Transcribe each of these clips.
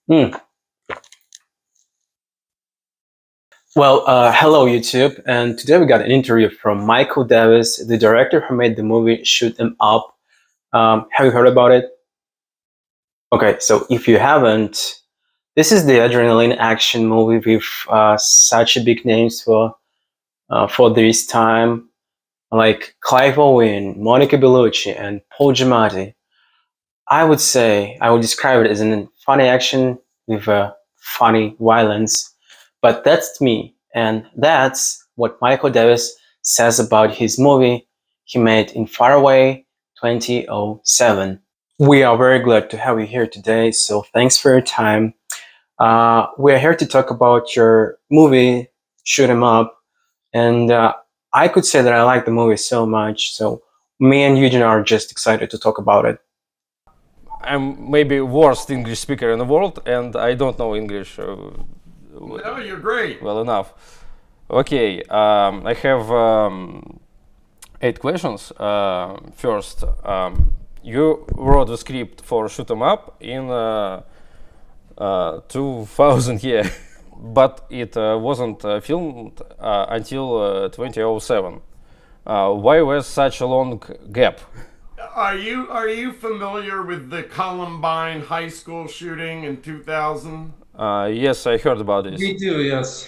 Hmm. Hello YouTube, and today we got an interview from Michael Davis, the director who made the movie Shoot 'Em Up. Have you heard about it? Okay, so if you haven't, this is the adrenaline action movie with such big names for this time, like Clive Owen, Monica Bellucci, and Paul Giamatti. I would describe it as a funny action with funny violence, but that's me, and that's what Michael Davis says about his movie he made in Faraway 2007. We are very glad to have you here today, so thanks for your time. We're here to talk about your movie, Shoot 'Em Up, and I could say that I like the movie so much, so me and Eugene are just excited to talk about it. I'm maybe worst English speaker in the world, and I don't know English No, you're great. well enough. Okay, I have eight questions. First, you wrote the script for Shoot 'Em Up in 2000, yeah, but it wasn't filmed until 2007. Why was such a long gap? Are you familiar with the Columbine High School shooting in 2000? Yes, I heard about this. Me too, yes.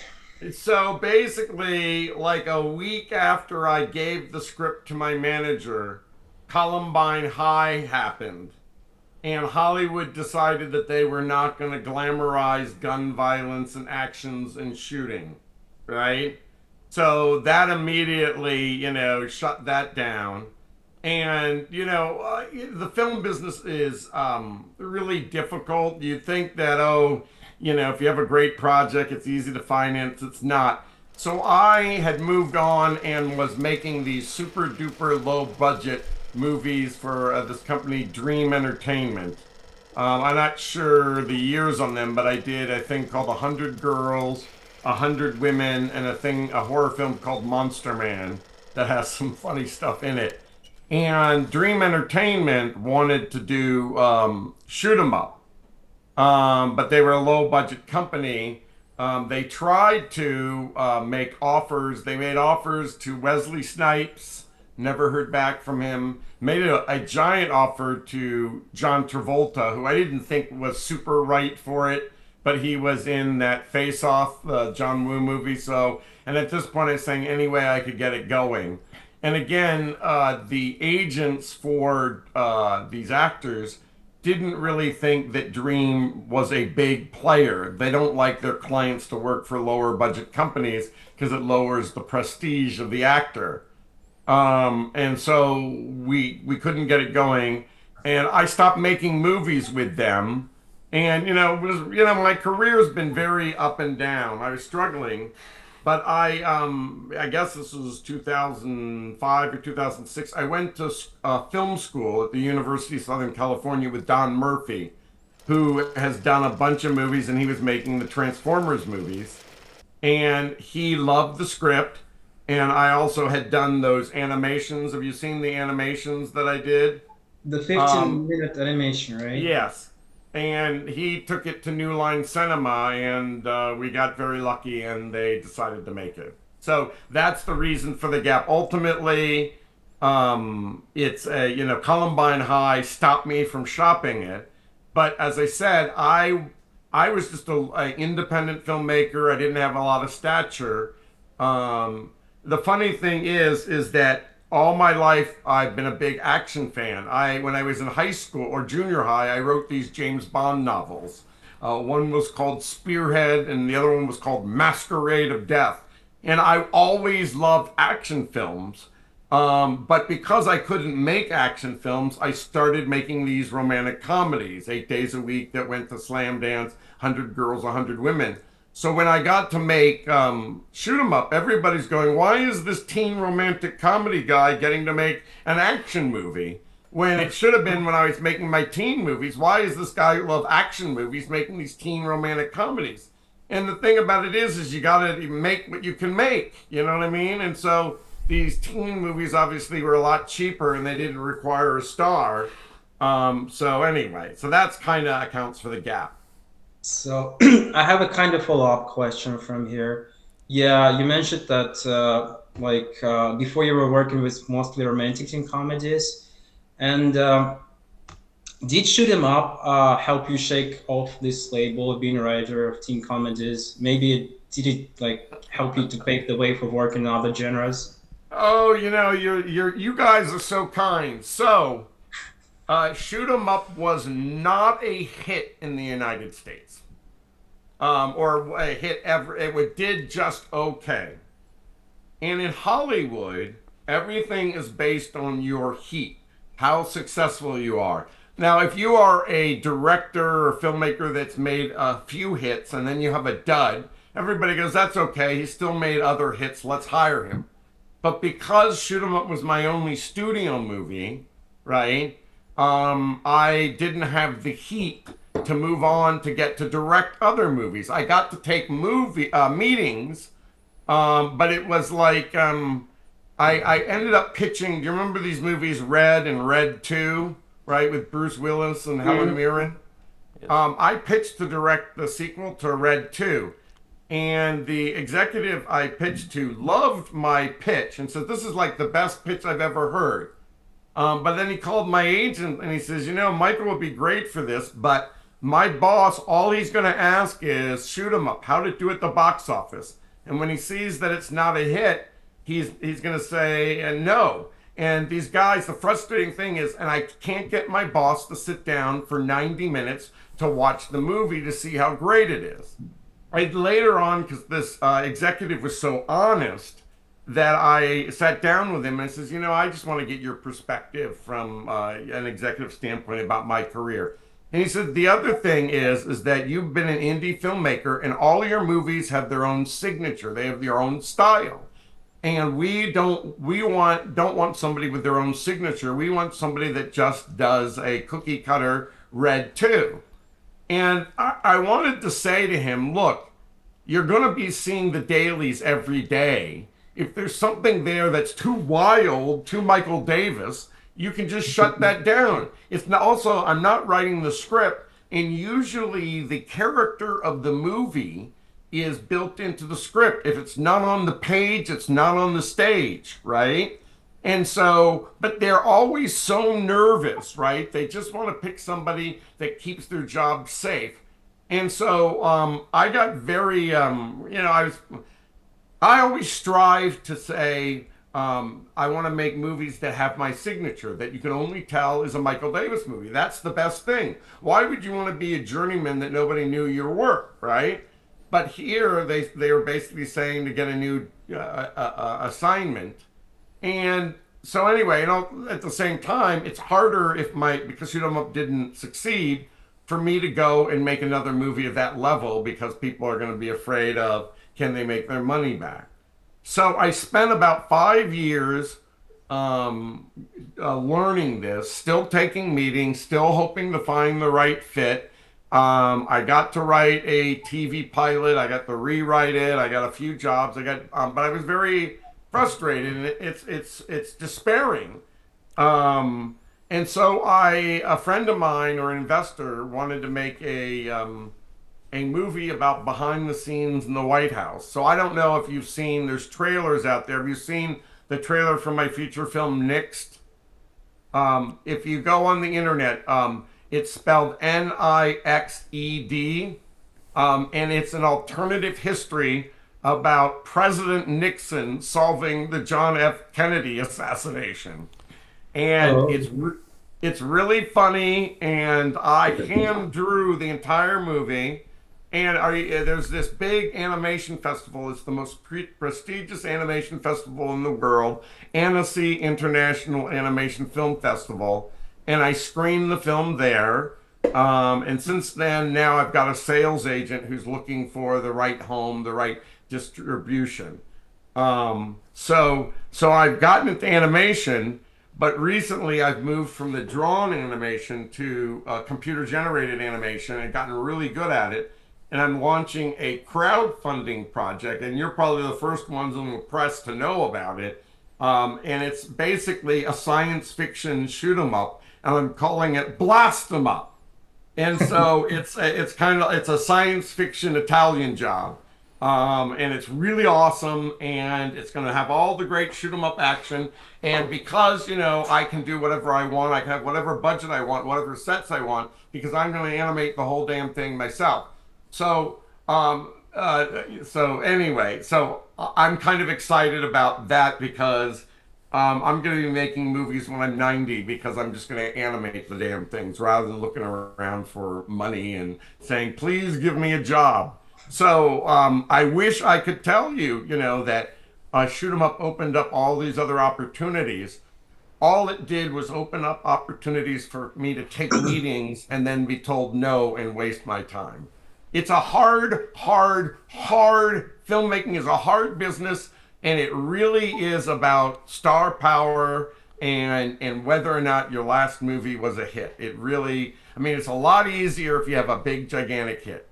So basically, like a week after I gave the script to my manager, Columbine High happened. And Hollywood decided that they were not going to glamorize gun violence and actions and shooting, right? So that immediately, shut that down. And, the film business is really difficult. You think that, if you have a great project, it's easy to finance. It's not. So I had moved on and was making these super duper low budget movies for this company, Dream Entertainment. I'm not sure the years on them, but I did a thing called 100 Girls, 100 Women, and a horror film called Monster Man that has some funny stuff in it. And Dream Entertainment wanted to do Shoot 'Em Up, but they were a low budget company. They tried to make offers. They made offers to Wesley Snipes, never heard back from him. Made a giant offer to John Travolta, who I didn't think was super right for it, but he was in that Face Off John Woo movie. So, and at this point, I'm saying any way I could get it going. And again, the agents for these actors didn't really think that Dream was a big player. They don't like their clients to work for lower budget companies because it lowers the prestige of the actor. And so we couldn't get it going, and I stopped making movies with them. And my career's been very up and down. I was struggling, but I guess this was 2005 or 2006. I went to film school at the University of Southern California with Don Murphy, who has done a bunch of movies, and he was making the Transformers movies. And he loved the script. And I also had done those animations. Have you seen the animations that I did? The Um, 15-minute animation, right? yes. And he took it to New Line Cinema, and we got very lucky, and they decided to make it. So that's the reason for the gap. Ultimately, it's Columbine High stopped me from shopping it, but as I said, I was just a independent filmmaker. I didn't have a lot of stature. The funny thing is that all my life I've been a big action fan. When I was in high school or junior high, I wrote these James Bond novels. One was called Spearhead, and the other one was called Masquerade of Death. And I always loved action films. But because I couldn't make action films, I started making these romantic comedies, 8 days a week that went to Slam Dance, 100 Girls, 100 Women. So when I got to make Shoot 'Em Up, everybody's going, why is this teen romantic comedy guy getting to make an action movie? When it should have been when I was making my teen movies. Why is this guy who loves action movies making these teen romantic comedies? And the thing about it is you got to make what you can make. You know what I mean? And so these teen movies obviously were a lot cheaper, and they didn't require a star. So anyway, so that's kind of accounts for the gap. So I have a kind of follow-up question from here. Yeah, you mentioned that before you were working with mostly romantic teen comedies, and did Shoot 'Em Up help you shake off this label of being a writer of teen comedies? Maybe did it like help you to pave the way for working in other genres? Oh, you guys are so kind. So, Shoot 'Em Up was not a hit in the United States, or a hit ever. It did just okay. And in Hollywood, everything is based on your heat, how successful you are. Now, if you are a director or filmmaker that's made a few hits and then you have a dud, everybody goes, that's okay. He still made other hits. Let's hire him. But because Shoot 'Em Up was my only studio movie, right? I didn't have the heat to move on to get to direct other movies. I got to take movie meetings, but it was like I ended up pitching. Do you remember these movies, Red and Red 2, right, with Bruce Willis and Helen Mirren? Yes. I pitched to direct the sequel to Red 2. And the executive I pitched to loved my pitch and said, this is like the best pitch I've ever heard. But then he called my agent and he says, Michael would be great for this, but my boss, all he's going to ask is Shoot 'em Up, how to do at the box office. And when he sees that it's not a hit, he's going to say no. And these guys, the frustrating thing is, and I can't get my boss to sit down for 90 minutes to watch the movie to see how great it is. Later on, because this executive was so honest, that I sat down with him and I says, I just want to get your perspective from an executive standpoint about my career. And he said, the other thing is that you've been an indie filmmaker and all your movies have their own signature. They have their own style. And we don't want somebody with their own signature. We want somebody that just does a cookie cutter Red 2. And I wanted to say to him, look, you're going to be seeing the dailies every day. If there's something there that's too wild, too Michael Davis, you can just shut that down. It's not, also, I'm not writing the script, and usually the character of the movie is built into the script. If it's not on the page, it's not on the stage, right? And so, but they're always so nervous, right? They just want to pick somebody that keeps their job safe. And so I got very, I always strive to say, I want to make movies that have my signature, that you can only tell is a Michael Davis movie. That's the best thing. Why would you want to be a journeyman that nobody knew your work, right? But here they were basically saying to get a new assignment. And so anyway, at the same time, it's harder because Shoot 'Em Up didn't succeed, for me to go and make another movie of that level because people are going to be afraid of, can they make their money back? So I spent about 5 years learning this, still taking meetings, still hoping to find the right fit. I got to write a TV pilot. I got to rewrite it. I got a few jobs. But I was very frustrated, and it's despairing. And so a friend of mine or an investor wanted to make a movie about behind the scenes in the White House. So I don't know if you've seen, there's trailers out there. Have you seen the trailer for my feature film Nixed? If you go on the internet, it's spelled Nixed, and it's an alternative history about President Nixon solving the John F. Kennedy assassination. And it's really funny, and I hand drew the entire movie. And there's this big animation festival. It's the most prestigious animation festival in the world, Annecy International Animation Film Festival. And I screened the film there. And since then, now I've got a sales agent who's looking for the right home, the right distribution. So I've gotten into animation, but recently I've moved from the drawn animation to computer-generated animation and gotten really good at it. And I'm launching a crowdfunding project, and you're probably the first ones in the press to know about it. And it's basically a science fiction shoot 'em up, and I'm calling it Blast 'em Up. And so it's a science fiction Italian job, and it's really awesome, and it's going to have all the great shoot 'em up action. And because I can do whatever I want, I can have whatever budget I want, whatever sets I want, because I'm going to animate the whole damn thing myself. So so anyway, so I'm kind of excited about that because I'm going to be making movies when I'm 90 because I'm just going to animate the damn things rather than looking around for money and saying, please give me a job. So I wish I could tell you, that Shoot 'em Up opened up all these other opportunities. All it did was open up opportunities for me to take meetings and then be told no and waste my time. It's a hard filmmaking is a hard business, and it really is about star power and whether or not your last movie was a hit. It really, I mean, it's a lot easier if you have a big gigantic hit.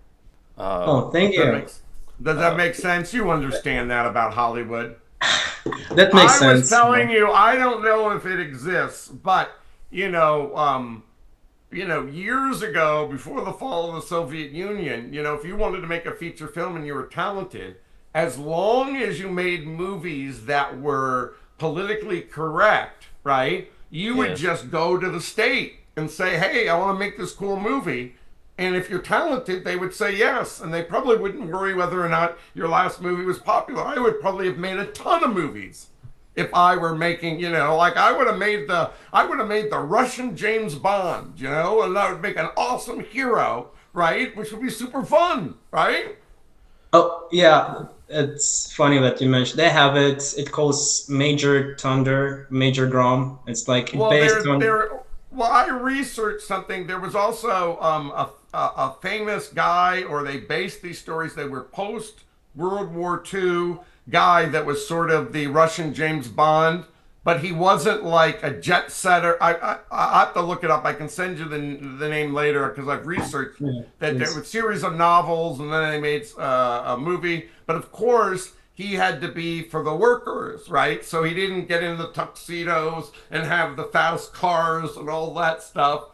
Oh, thank you. Does that make sense? You understand that about Hollywood. That makes sense. I was telling you, I don't know if it exists, but years ago, before the fall of the Soviet Union, if you wanted to make a feature film and you were talented, as long as you made movies that were politically correct, right? You would just go to the state and say, hey, I want to make this cool movie. And if you're talented, they would say yes. And they probably wouldn't worry whether or not your last movie was popular. I would probably have made a ton of movies if I were making, like I would have made the Russian James Bond, and I would make an awesome hero, right? Which would be super fun, right? Oh, yeah. It's funny that you mentioned they have it. It calls Major Thunder, Major Grom. It's like based on. Well, I researched something. There was also a famous guy, or they based these stories. They were post World War II guy that was sort of the Russian James Bond, but he wasn't like a jet setter. I have to look it up. I can send you the name later because I've researched that there was a series of novels, and then they made a movie. But of course, he had to be for the workers, right? So he didn't get in the tuxedos and have the fast cars and all that stuff,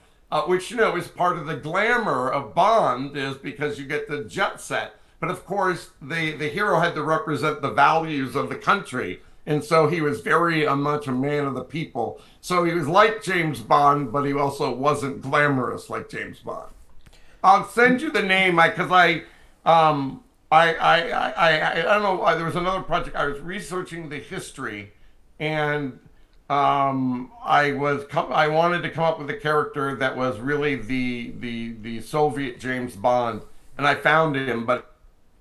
which, is part of the glamour of Bond, is because you get the jet set. But of course, the hero had to represent the values of the country. And so he was very much a man of the people. So he was like James Bond, but he also wasn't glamorous like James Bond. I'll send you the name because I don't know. There was another project. I was researching the history, and I wanted to come up with a character that was really the Soviet James Bond, and I found him, but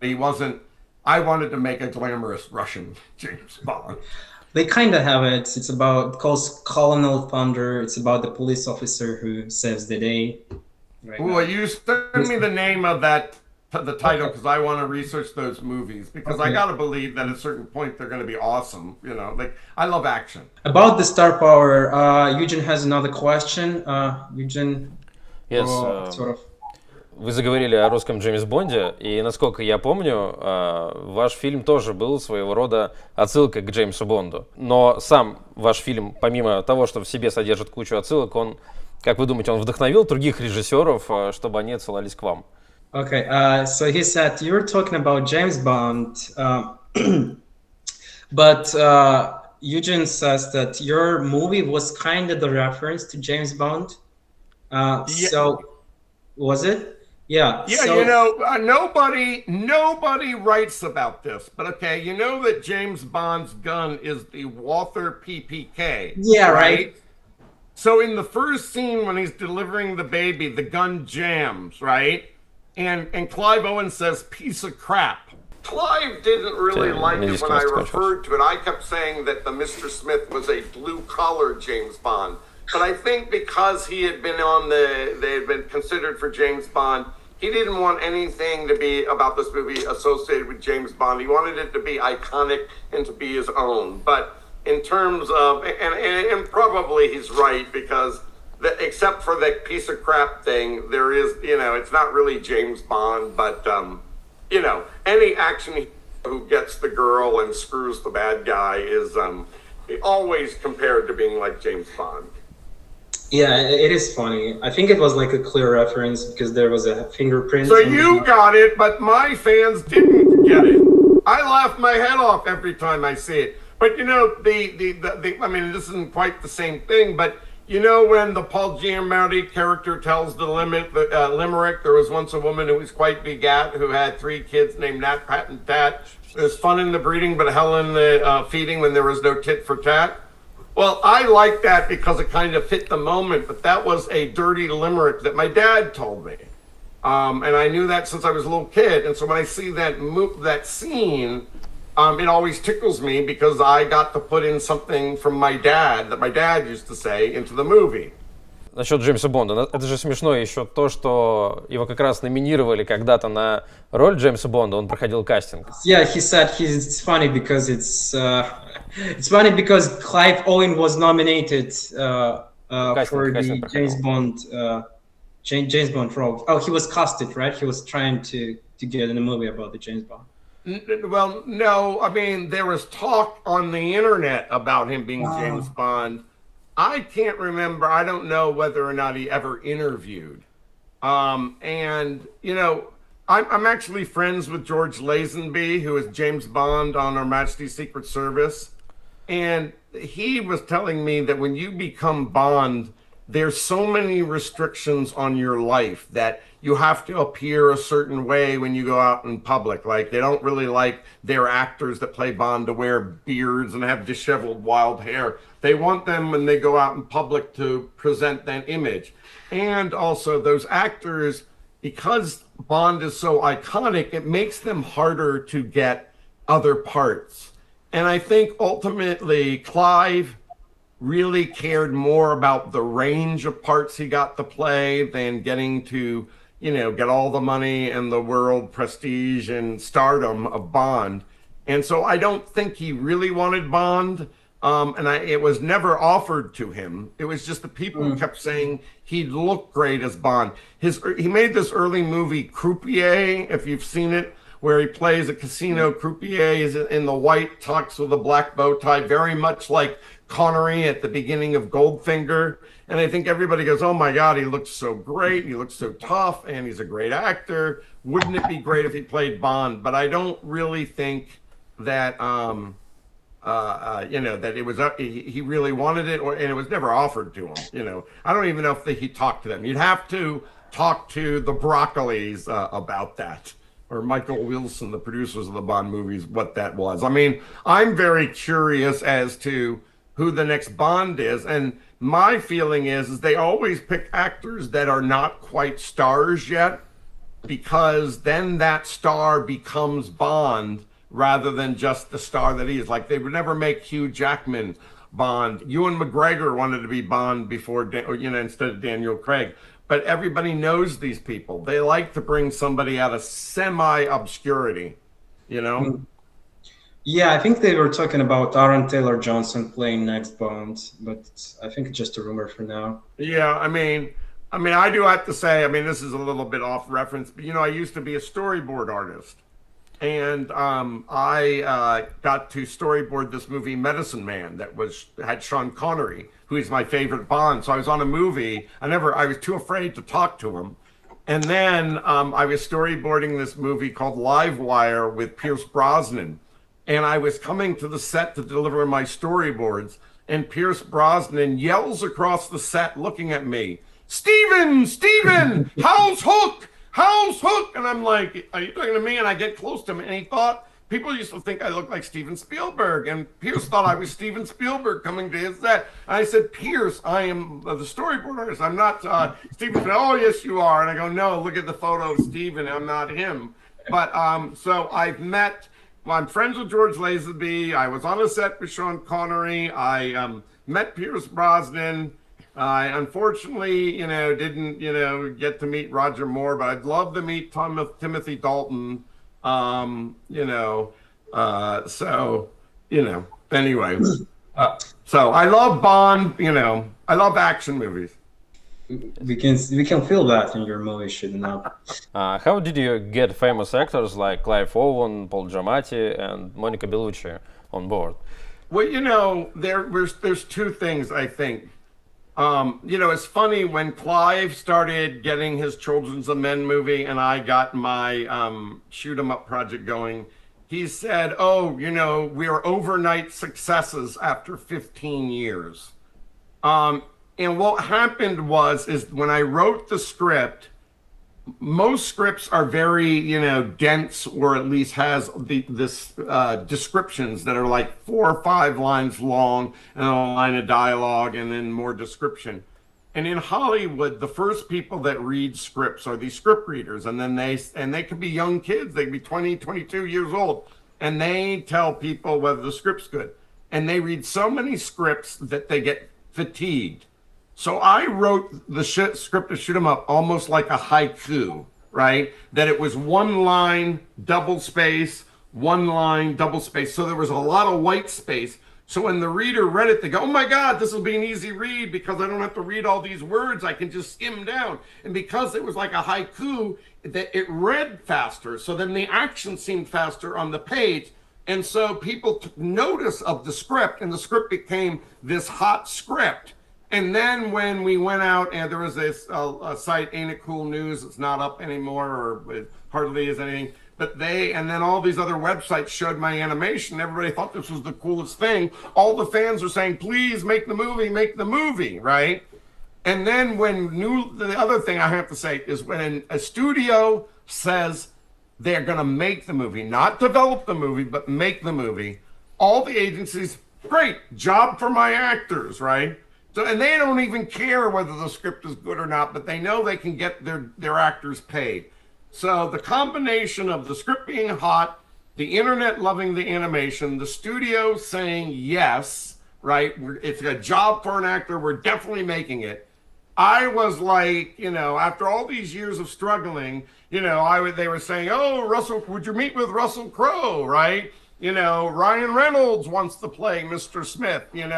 he wasn't. I wanted to make a glamorous Russian James Bond. They kind of have it. It calls Colonel Thunder. It's about the police officer who saves the day. Well, you send me the name of the title, because I want to research those movies, because I gotta believe that at a certain point they're going to be awesome. Like I love action. About the star power, Eugene has another question. Eugene, yes, sort of. Вы заговорили о русском Джеймс Бонде, и, насколько я помню, ваш фильм тоже был своего рода отсылкой к Джеймсу Бонду. Но сам ваш фильм, помимо того, что в себе содержит кучу отсылок, он, как вы думаете, он вдохновил других режиссеров, чтобы они отсылались к вам? Okay, so he said you were talking about James Bond, but Eugene says that your movie was kind of the reference to James Bond. So was it? Yeah. Yeah, so, nobody writes about this, but okay, you know that James Bond's gun is the Walther PPK. Yeah, right. So in the first scene when he's delivering the baby, the gun jams, right? And Clive Owen says, piece of crap. Clive didn't really like it when I referred to it. I kept saying that the Mr. Smith was a blue-collar James Bond. But I think because he had been they had been considered for James Bond, he didn't want anything to be about this movie associated with James Bond. He wanted it to be iconic and to be his own. But in terms of, and probably he's right, because except for that piece of crap thing, there is, it's not really James Bond, but, any action who gets the girl and screws the bad guy is always compared to being like James Bond. Yeah, it is funny. I think it was like a clear reference because there was a fingerprint. So on you the... got it, but my fans didn't get it. I laugh my head off every time I see it. But you know, I mean, this isn't quite the same thing, but you know, when the Paul Giamatti character tells the limerick, there was once a woman who was quite begat, who had 3 kids named Nat, Pat, and Tat. There's fun in the breeding, but hell in the feeding when there was no tit for tat. Well, I like that because it kind of fit the moment, but that was a dirty limerick that my dad told me. And I knew that since I was a little kid. And so when I see that scene, it always tickles me because I got to put in something from my dad that my dad used to say into the movie. Насчет Джеймса Бонда. Это же смешно еще то, что его как раз номинировали когда-то на роль Джеймса Бонда, он проходил кастинг. Yeah, he said it's funny because it's funny because Clive Owen was nominated for the James Bond role. Oh, he was casted, right? He was trying to get in a movie about the James Bond. Well, no, I mean, there was talk on the internet about him being James Bond. I can't remember. I don't know whether or not he ever interviewed. And, you know, I'm actually friends with George Lazenby, who is James Bond on Her Majesty's Secret Service. And he was telling me that when you become Bond, there's so many restrictions on your life that you have to appear a certain way when you go out in public. Like, they don't really like their actors that play Bond to wear beards and have disheveled wild hair. They want them when they go out in public to present that image. And also those actors, because Bond is so iconic, it makes them harder to get other parts. And I think ultimately Clive really cared more about the range of parts he got to play than getting to, you know, get all the money and the world prestige and stardom of Bond. And so I don't think he really wanted Bond. It was never offered to him. It was just the people who kept saying he'd look great as Bond. He made this early movie, Croupier, if you've seen it, where he plays a casino croupier. He's in the white tux with a black bow tie, very much like Connery at the beginning of Goldfinger. And I think everybody goes, oh my God, he looks so great. He looks so tough and he's a great actor. Wouldn't it be great if he played Bond? But I don't really think that, you know, that it was, he really wanted it, and it was never offered to him. You know, I don't even know if he talked to them. You'd have to talk to the Broccolis about that, or Michael Wilson, the producers of the Bond movies, what that was. I mean, I'm very curious as to who the next Bond is. And my feeling is they always pick actors that are not quite stars yet, because then that star becomes Bond rather than just the star that he is. Like, they would never make Hugh Jackman Bond. Ewan McGregor wanted to be Bond before, you know, instead of Daniel Craig. But everybody knows these people. They like to bring somebody out of semi-obscurity, you know? Yeah, I think they were talking about Aaron Taylor Johnson playing next Bond, but I think it's just a rumor for now. Yeah, I mean, I do have to say, I mean, this is a little bit off reference, but you know, I used to be a storyboard artist, and I got to storyboard this movie, Medicine Man, that had Sean Connery, who is my favorite Bond. So I was on a movie. I was too afraid to talk to him. And then I was storyboarding this movie called Live Wire with Pierce Brosnan. And I was coming to the set to deliver my storyboards, and Pierce Brosnan yells across the set looking at me, Steven, how's Hook? How's Hook? And I'm like, are you talking to me? And I get close to him, and he thought, people used to think I looked like Steven Spielberg, and Pierce thought I was Steven Spielberg coming to his set. And I said, Pierce, I am the storyboard artist. I'm not Steven. Oh, yes, you are. And I go, no, look at the photo of Steven. I'm not him. But so I'm friends with George Lazenby. I was on a set with Sean Connery. I met Pierce Brosnan. I unfortunately, you know, didn't, you know, get to meet Roger Moore, but I'd love to meet Timothy Dalton. You know, so, you know, anyway. So I love Bond, you know, I love action movies. We can feel that in your movie, shouldn't it? How did you get famous actors like Clive Owen, Paul Giamatti, and Monica Bellucci on board? Well, you know, there's 2 things, I think. It's funny when Clive started getting his Children's of Men movie and I got my shoot 'em up project going. He said, "Oh, we are overnight successes after 15 years." And what happened is when I wrote the script, most scripts are very dense, or at least has this descriptions that are like 4 or 5 lines long and a line of dialogue and then more description. And in Hollywood, the first people that read scripts are these script readers, and then they could be young kids, they could be 20, 22 years old, and they tell people whether the script's good, and they read so many scripts that they get fatigued. So I wrote the script to shoot 'em up almost like a haiku, right? That it was one line, double space, one line, double space. So there was a lot of white space. So when the reader read it, they go, "Oh my God, this will be an easy read because I don't have to read all these words. I can just skim down." And because it was like a haiku, that it read faster. So then the action seemed faster on the page. And so people took notice of the script, and the script became this hot script. And then when we went out, and there was this site, Ain't It Cool News, it's not up anymore, or it hardly is anything, but and then all these other websites showed my animation. Everybody thought this was the coolest thing. All the fans were saying, "Please make the movie," right? And then the other thing I have to say is when a studio says they're going to make the movie, not develop the movie, but make the movie, all the agencies, "Great, job for my actors," right? So, and they don't even care whether the script is good or not, but they know they can get their actors paid. So the combination of the script being hot, the internet loving the animation, the studio saying yes, right? It's a job for an actor. We're definitely making it. I was like, after all these years of struggling, they were saying, "Oh, Russell, would you meet with Russell Crowe?" Right? Ryan Reynolds wants to play Mr. Smith, and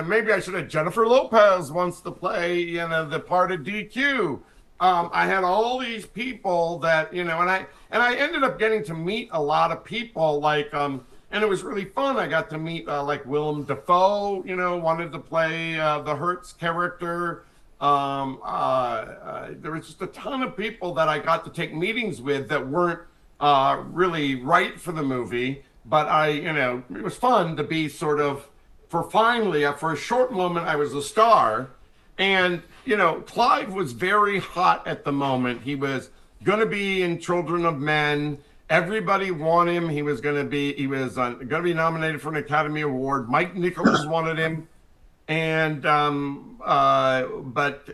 maybe I should have, Jennifer Lopez wants to play, the part of DQ. I had all these people that, and I ended up getting to meet a lot of people, like, and it was really fun. I got to meet, like Willem Dafoe, wanted to play the Hertz character. There was just a ton of people that I got to take meetings with that weren't really right for the movie, but it was fun to be sort of, for a short moment, I was a star. And, Clive was very hot at the moment. He was going to be in Children of Men. Everybody wanted him. He was going to be nominated for an Academy Award. Mike Nichols wanted him. And, but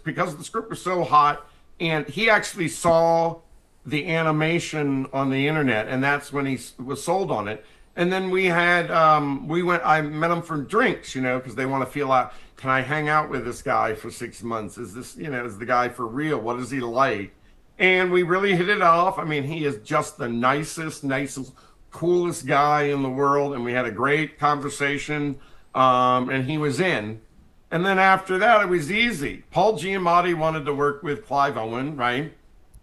because the script was so hot, and he actually saw the animation on the internet, and that's when he was sold on it. And then I met him for drinks, because they want to feel out, can I hang out with this guy for 6 months? Is this, is the guy for real? What is he like? And we really hit it off. I mean, he is just the nicest, coolest guy in the world. And we had a great conversation, and he was in. And then after that, it was easy. Paul Giamatti wanted to work with Clive Owen, right?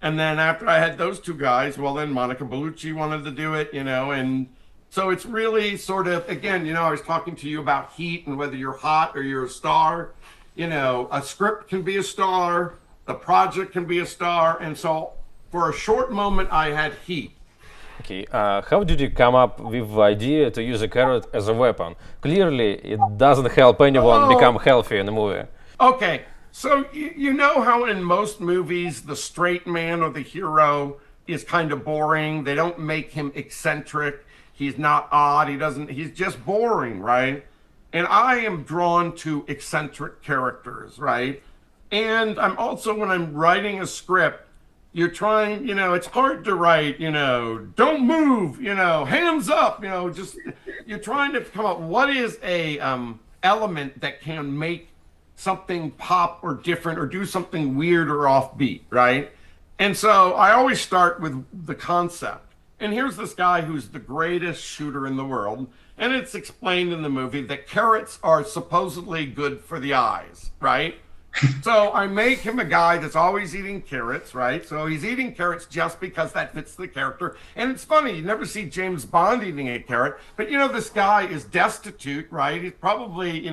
And then after I had those two guys, well, then Monica Bellucci wanted to do it, and so it's really sort of, again, I was talking to you about heat and whether you're hot or you're a star. A script can be a star, the project can be a star, and so for a short moment, I had heat. Okay, how did you come up with the idea to use a carrot as a weapon? Clearly, it doesn't help anyone become healthy in a movie. Okay. So you know how in most movies the straight man or the hero is kind of boring. They don't make him eccentric. He's not odd. He's just boring, right? And I am drawn to eccentric characters, right? And I'm also, when I'm writing a script, you're trying, it's hard to write, don't move, hands up, just, you're trying to come up, what is a element that can make something pop or different or do something weird or offbeat, right? And so I always start with the concept. And here's this guy who's the greatest shooter in the world. And it's explained in the movie that carrots are supposedly good for the eyes, right? So I make him a guy that's always eating carrots, right? So he's eating carrots just because that fits the character. And it's funny, you never see James Bond eating a carrot, but this guy is destitute, right? He's probably,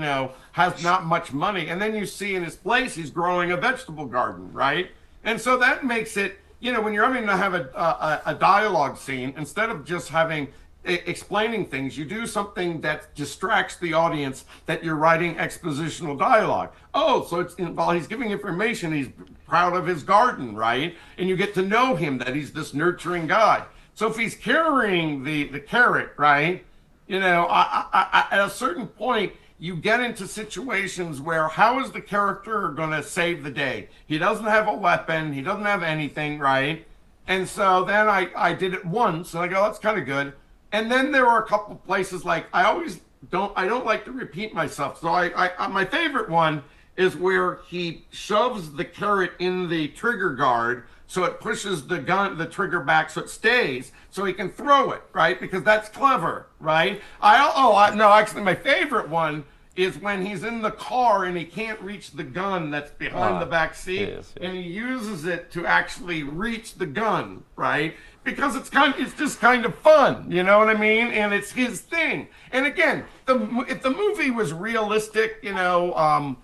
has not much money. And then you see in his place, he's growing a vegetable garden, right? And so that makes it, when you're having to have a dialogue scene, instead of just having explaining things, you do something that distracts the audience that you're writing expositional dialogue. Oh, so while he's giving information, he's proud of his garden, right? And you get to know him, that he's this nurturing guy. So if he's carrying the carrot, right, at a certain point, you get into situations where how is the character going to save the day? He doesn't have a weapon. He doesn't have anything, right? And so then I did it once, and I go, that's kind of good. And then there were a couple places like I don't like to repeat myself. So I my favorite one is where he shoves the carrot in the trigger guard so it pushes the trigger back so it stays so he can throw it, right? Because that's clever, right? No, actually my favorite one is when he's in the car and he can't reach the gun that's behind the back seat, yes. And he uses it to actually reach the gun, right? Because it's just kind of fun, you know what I mean? And it's his thing. And again, if the movie was realistic, I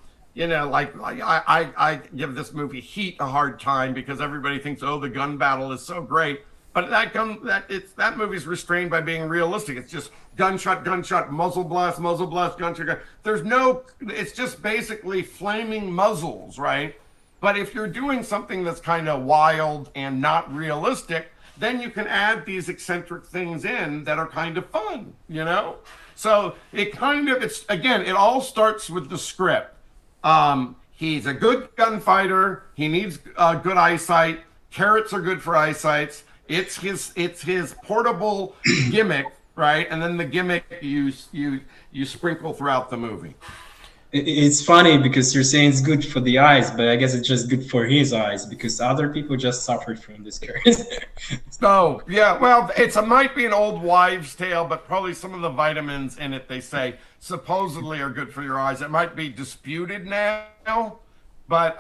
give this movie Heat a hard time because everybody thinks, the gun battle is so great. But that movie's restrained by being realistic. It's just gunshot, muzzle blast, gunshot. It's just basically flaming muzzles, right? But if you're doing something that's kind of wild and not realistic, then you can add these eccentric things in that are kind of fun, So it all starts with the script. He's a good gunfighter. He needs good eyesight. Carrots are good for eyesight. It's his portable gimmick, right? And then the gimmick you sprinkle throughout the movie. It's funny because you're saying it's good for the eyes, but I guess it's just good for his eyes because other people just suffered from this character. Oh, yeah. Well, it might be an old wives' tale, but probably some of the vitamins in it, they say, supposedly are good for your eyes. It might be disputed now, but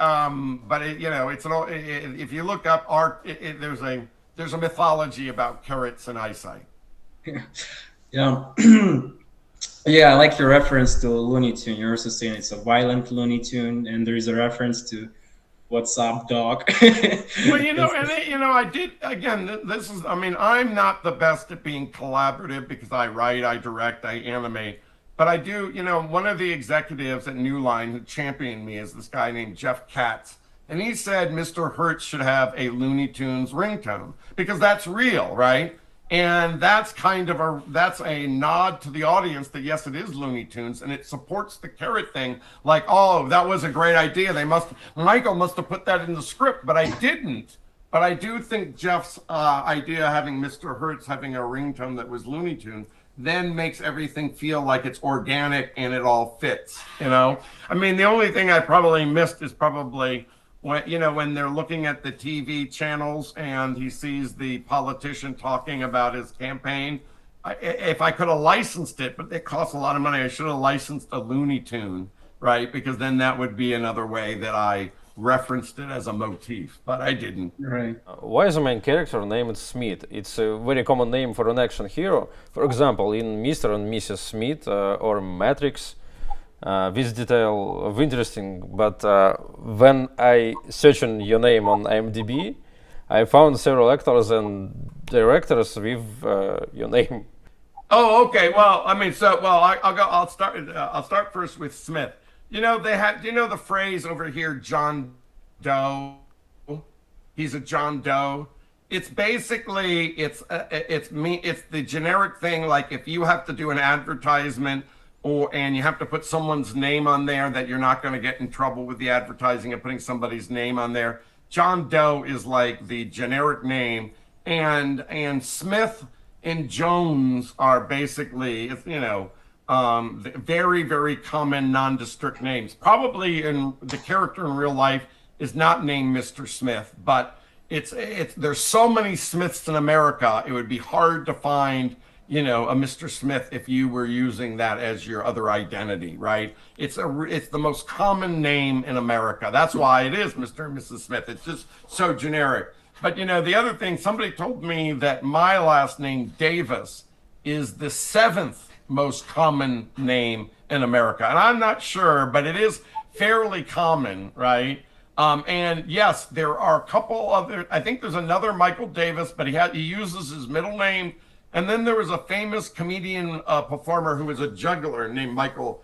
if you look up art, there's a mythology about carrots and eyesight. Yeah. Yeah, I like your reference to Looney Tune. You're also saying it's a violent Looney Tune, and there is a reference to "What's Up, Dog." Well, I did again. I'm not the best at being collaborative because I write, I direct, I animate, but I do. One of the executives at New Line who championed me is this guy named Jeff Katz, and he said Mr. Hertz should have a Looney Tunes ringtone because that's real, right? And that's that's a nod to the audience that yes, it is Looney Tunes, and it supports the carrot thing. Like, that was a great idea. Michael must have put that in the script, but I didn't. But I do think Jeff's idea of having Mr. Hertz having a ringtone that was Looney Tunes then makes everything feel like it's organic and it all fits. The only thing I probably missed is probably when they're looking at the TV channels and he sees the politician talking about his campaign, if I could have licensed it, but it costs a lot of money, I should have licensed a Looney Tune, right? Because then that would be another way that I referenced it as a motif, but I didn't. Right. Why is the main character named Smith? It's a very common name for an action hero. For example, in Mr. and Mrs. Smith or Matrix, this detail of interesting, but when I searched your name on IMDb, I found several actors and directors with your name. Oh, okay. Well, I'll start first with Smith. The phrase over here, John Doe. He's a John Doe. It's basically it's the generic thing. Like if you have to do an advertisement and you have to put someone's name on there that you're not going to get in trouble with the advertising and putting somebody's name on there. John Doe is like the generic name, and Smith and Jones are basically, very, very common nondescript names. Probably the character in real life is not named Mr. Smith, but there's so many Smiths in America, it would be hard to find a Mr. Smith if you were using that as your other identity, right? It's the most common name in America. That's why it is Mr. and Mrs. Smith. It's just so generic. But the other thing, somebody told me that my last name, Davis, is the 7th most common name in America. And I'm not sure, but it is fairly common, right? And yes, there are a couple other, I think there's another Michael Davis, but he uses his middle name. And then there was a famous comedian performer who was a juggler named Michael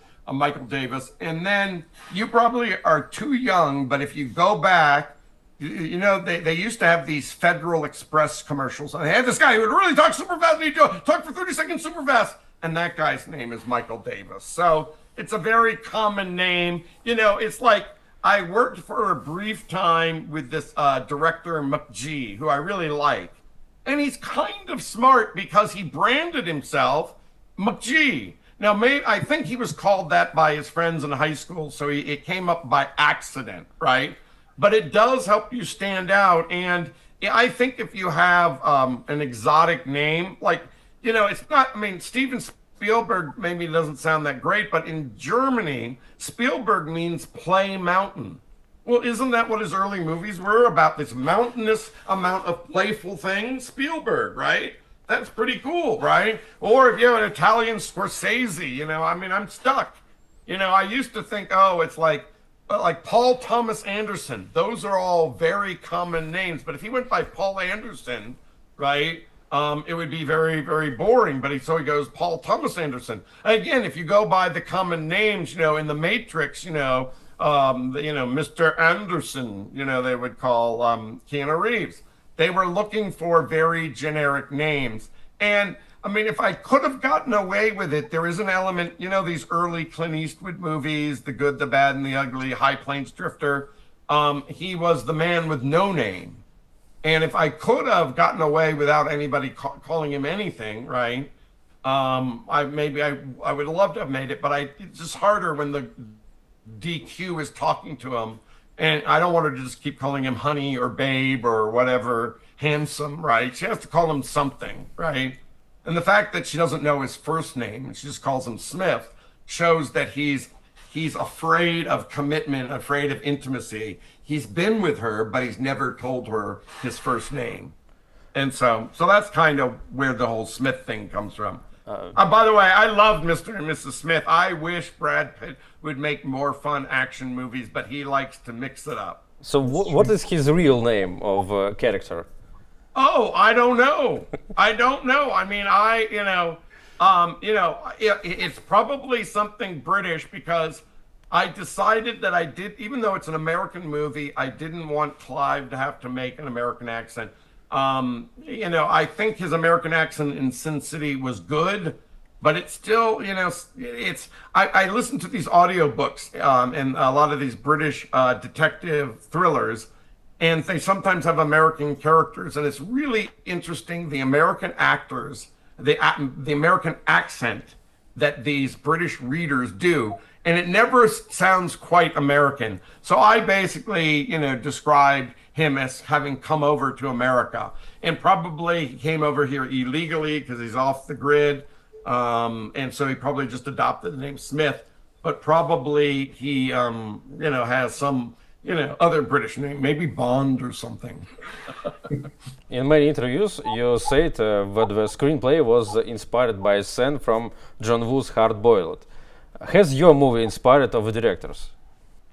Davis. And then you probably are too young, but if you go back, they used to have these Federal Express commercials. And they had this guy who would really talk super fast, and he'd talk for 30 seconds super fast. And that guy's name is Michael Davis. So it's a very common name. It's like I worked for a brief time with this director, McGee, who I really like. And he's kind of smart because he branded himself McGee. Now, I think he was called that by his friends in high school, so it came up by accident, right? But it does help you stand out. And I think if you have an exotic name, like, it's not, Steven Spielberg maybe doesn't sound that great, but in Germany, Spielberg means play mountain. Well, isn't that what his early movies were about? This mountainous amount of playful things? Spielberg, right? That's pretty cool, right? Or if you have an Italian Scorsese, I'm stuck. I used to think, it's like Paul Thomas Anderson. Those are all very common names. But if he went by Paul Anderson, right, it would be very, very boring. But so he goes Paul Thomas Anderson. Again, if you go by the common names, in the Matrix, Mr. Anderson, they would call Keanu Reeves. They were looking for very generic names. And if I could have gotten away with it, there is an element, these early Clint Eastwood movies, The Good, the Bad, and the Ugly, High Plains Drifter. He was the man with no name. And if I could have gotten away without anybody calling him anything, right? I would love to have made it, but it's just harder when the DQ is talking to him. And I don't want her to just keep calling him honey or babe or whatever, handsome, right? She has to call him something, right? And the fact that she doesn't know his first name, and she just calls him Smith, shows that he's afraid of commitment, afraid of intimacy. He's been with her, but he's never told her his first name. And so that's kind of where the whole Smith thing comes from. By the way, I love Mr. and Mrs. Smith. I wish Brad Pitt would make more fun action movies, but he likes to mix it up. So what is his real name of character? Oh, I don't know. It's probably something British because I decided that even though it's an American movie, I didn't want Clive to have to make an American accent. I think his American accent in Sin City was good, but it's still, I listen to these audiobooks and a lot of these British detective thrillers, and they sometimes have American characters, and it's really interesting, the American actors, the American accent that these British readers do, and it never sounds quite American. So I basically, described him as having come over to America, and probably he came over here illegally because he's off the grid, and so he probably just adopted the name Smith, but probably he, has some, other British name, maybe Bond or something. In many interviews, you said that the screenplay was inspired by a scene from John Woo's Hard Boiled. Has your movie inspired other directors?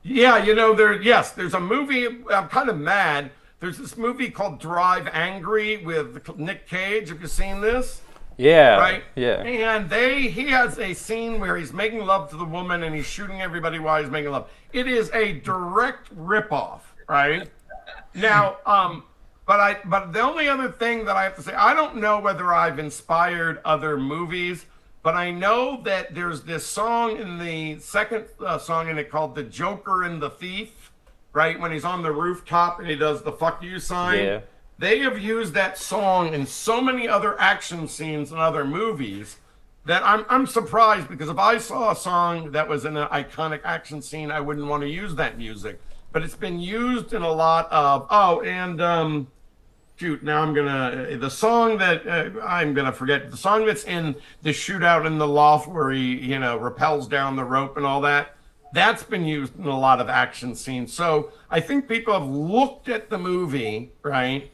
Yeah, there's a movie, I'm kind of mad. There's this movie called Drive Angry with Nick Cage. Have you seen this? Yeah. Right? Yeah. And he has a scene where he's making love to the woman and he's shooting everybody while he's making love. It is a direct ripoff, right? Now, but the only other thing that I have to say, I don't know whether I've inspired other movies, but I know that there's this song in the second song in it called The Joker and the Thief, right? When he's on the rooftop and he does the fuck you sign. Yeah. They have used that song in so many other action scenes in other movies that I'm surprised, because if I saw a song that was in an iconic action scene, I wouldn't want to use that music. But it's been used in a lot of, shoot, now the song that I'm gonna forget, the song that's in the shootout in the loft where he, rappels down the rope and all that. That's been used in a lot of action scenes. So I think people have looked at the movie, right?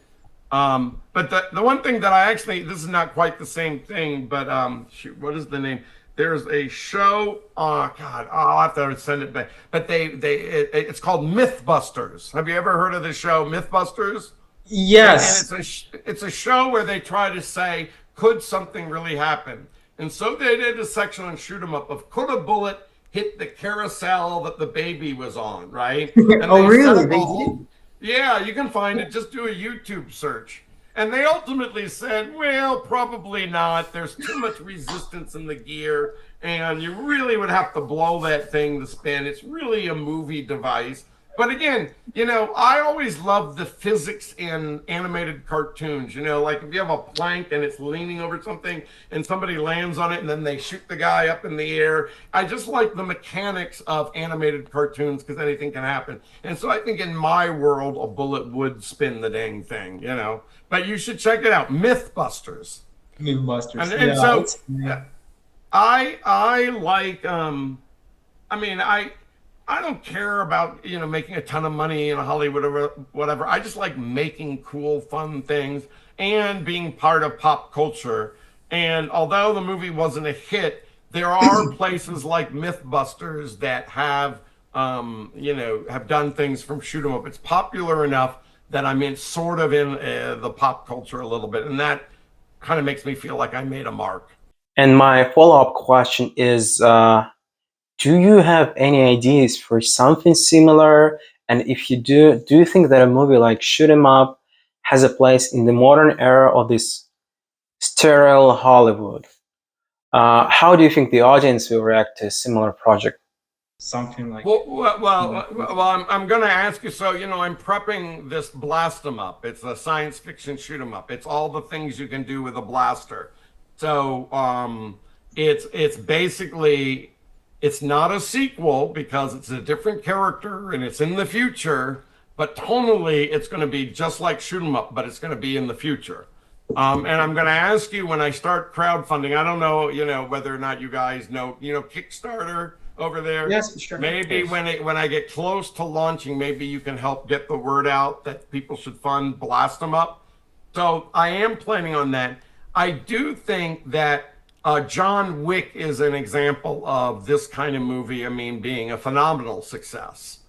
But the one thing that this is not quite the same thing, but shoot, what is the name? There's a show. Oh God, I'll have to send it back. But it's called Mythbusters. Have you ever heard of the show Mythbusters? Yes. And it's a show where they try to say, could something really happen? And so they did a section on Shoot 'em Up of could a bullet hit the carousel that the baby was on, right? And Oh, they really? set up They a did? whole, yeah, you can find it. Just do a YouTube search. And they ultimately said, well, probably not. There's too much resistance in the gear, and you really would have to blow that thing to spin. It's really a movie device. But again, I always love the physics in animated cartoons. Like if you have a plank and it's leaning over something and somebody lands on it and then they shoot the guy up in the air. I just like the mechanics of animated cartoons because anything can happen. And so I think in my world, a bullet would spin the dang thing, But you should check it out, Mythbusters. Mythbusters. And Yeah, so yeah. I like I don't care about making a ton of money in Hollywood or whatever. I just like making cool, fun things and being part of pop culture. And although the movie wasn't a hit, there are places like Mythbusters that have have done things from Shoot 'em Up. It's popular enough that I'm in sort of in the pop culture a little bit, and that kind of makes me feel like I made a mark. And my follow-up question is, do you have any ideas for something similar? And if you do you think that a movie like Shoot 'em Up has a place in the modern era of this sterile Hollywood? How do you think the audience will react to a similar project? Something like I'm going to ask you. So, I'm prepping this Blast 'em Up. It's a science fiction shoot 'em up. It's all the things you can do with a blaster. So, it's basically, it's not a sequel because it's a different character and it's in the future. But tonally, it's going to be just like Shoot 'em Up, but it's going to be in the future. And I'm going to ask you when I start crowdfunding. I don't know, whether or not you guys know, Kickstarter over there. Yes, sure. Maybe Yes. when I get close to launching, maybe you can help get the word out that people should fund Blast 'em Up. So I am planning on that. I do think that John Wick is an example of this kind of movie. I mean, being a phenomenal success.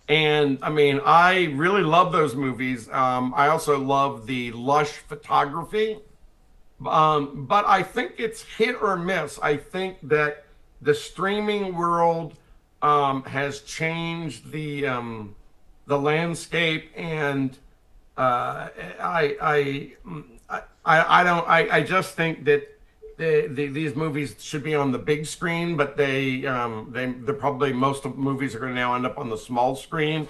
And I mean, I really love those movies. I also love the lush photography. But I think it's hit or miss. I think that the streaming world has changed the landscape, and I just think that these movies should be on the big screen, but they're probably, most of movies are going to now end up on the small screen.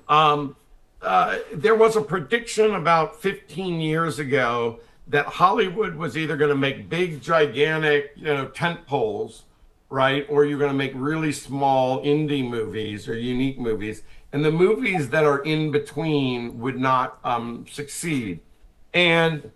There was a prediction about 15 years ago that Hollywood was either going to make big, gigantic, tent poles, right? Or you're going to make really small indie movies or unique movies. And the movies that are in between would not succeed. And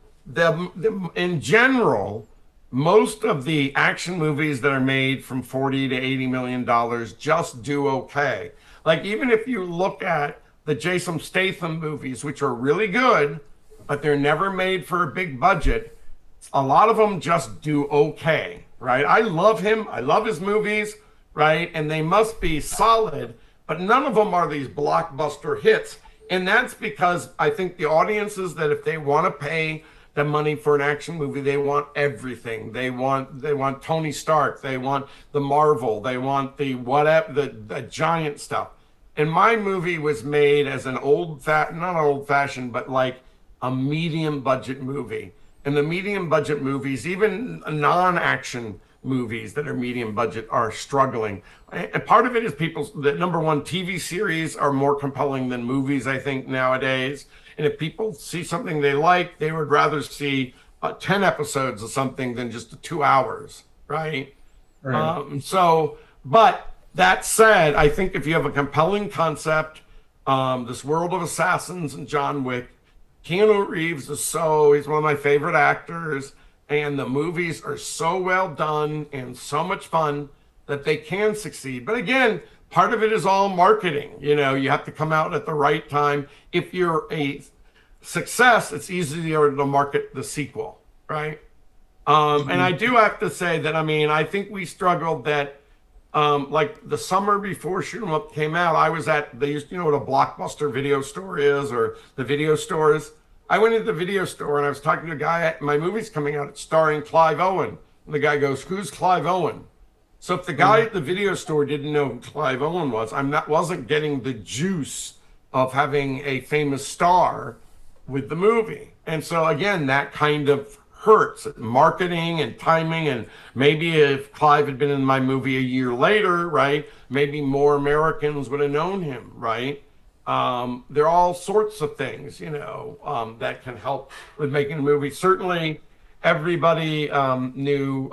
in general, most of the action movies that are made from 40 to 80 million dollars just do okay. Like, even if you look at the Jason Statham movies, which are really good, but they're never made for a big budget, a lot of them just do okay, right? I love him. I love his movies, right? And they must be solid, but none of them are these blockbuster hits. And that's because I think the audiences, that if they want to pay the money for an action movie, they want everything. They want Tony Stark. They want the Marvel. They want the whatever, the giant stuff. And my movie was made as an not old fashioned, but like a medium budget movie. And the medium budget movies, even non-action movies that are medium budget, are struggling. And part of it is the number one, TV series are more compelling than movies, I think, nowadays. And if people see something they like, they would rather see 10 episodes of something than just 2 hours, right? But that said, I think if you have a compelling concept, this world of assassins and John Wick, Keanu Reeves he's one of my favorite actors, and the movies are so well done and so much fun that they can succeed. But again, part of it is all marketing. You have to come out at the right time. If you're a success, it's easier to market the sequel, right? And I do have to say that, I think we struggled that, like the summer before Shoot 'Em Up came out, I was they used, what a Blockbuster video store is, or the video stores. I went into the video store and I was talking to a guy, my movie's coming out, it's starring Clive Owen. And the guy goes, "Who's Clive Owen?" So if the guy at the video store didn't know who Clive Owen was, wasn't getting the juice of having a famous star with the movie. And so again, that kind of hurts marketing and timing. And maybe if Clive had been in my movie a year later, right, maybe more Americans would have known him, right? There are all sorts of things, that can help with making a movie. Certainly everybody knew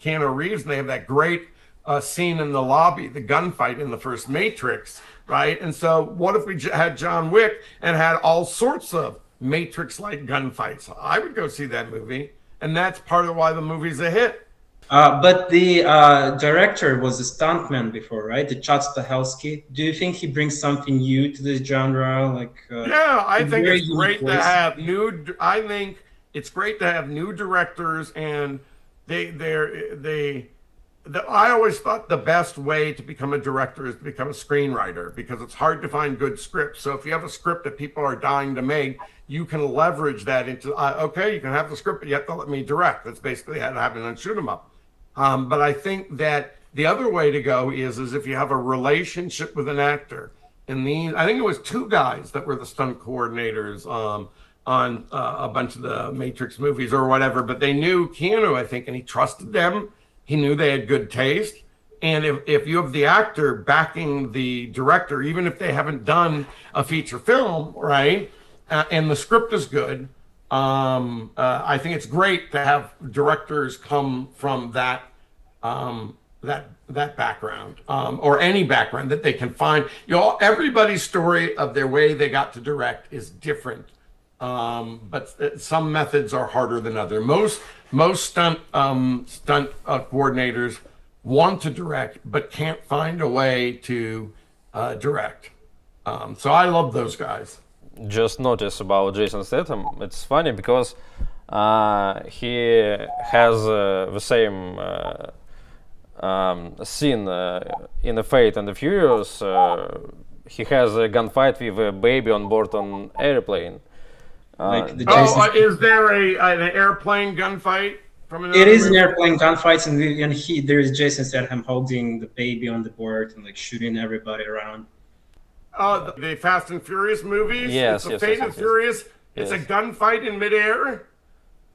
Keanu Reeves, and they have that great scene in the lobby, the gunfight in the first Matrix, right? And so what if we had John Wick and had all sorts of Matrix-like gunfights? I would go see that movie, and that's part of why the movie's a hit. But the director was a stuntman before, right? The Chad Stahelski. Do you think he brings something new to this genre? Yeah, I think it's great to have new. I think it's great to have new directors, and I always thought the best way to become a director is to become a screenwriter, because it's hard to find good scripts. So if you have a script that people are dying to make, you can leverage that into, okay, you can have the script, but you have to let me direct. That's basically how it happened on Shoot 'Em Up. But I think that the other way to go is if you have a relationship with an actor. And I think it was two guys that were the stunt coordinators on a bunch of the Matrix movies or whatever, but they knew Keanu, I think, and he trusted them. He knew they had good taste. And if you have the actor backing the director, even if they haven't done a feature film, right, and the script is good, I think it's great to have directors come from that background, or any background that they can find. Everybody's story of their way they got to direct is different, but some methods are harder than others. Most stunt coordinators want to direct but can't find a way to direct. So I love those guys. Just notice about Jason Statham. It's funny because he has the same scene in The Fate and the Furious. He has a gunfight with a baby on board an airplane. Is there an airplane gunfight? It is an airplane gunfight, and there is Jason Statham holding the baby on the board and shooting everybody around. The Fast and Furious movies? Yes, it's Fate and Furious. It's a gunfight in midair?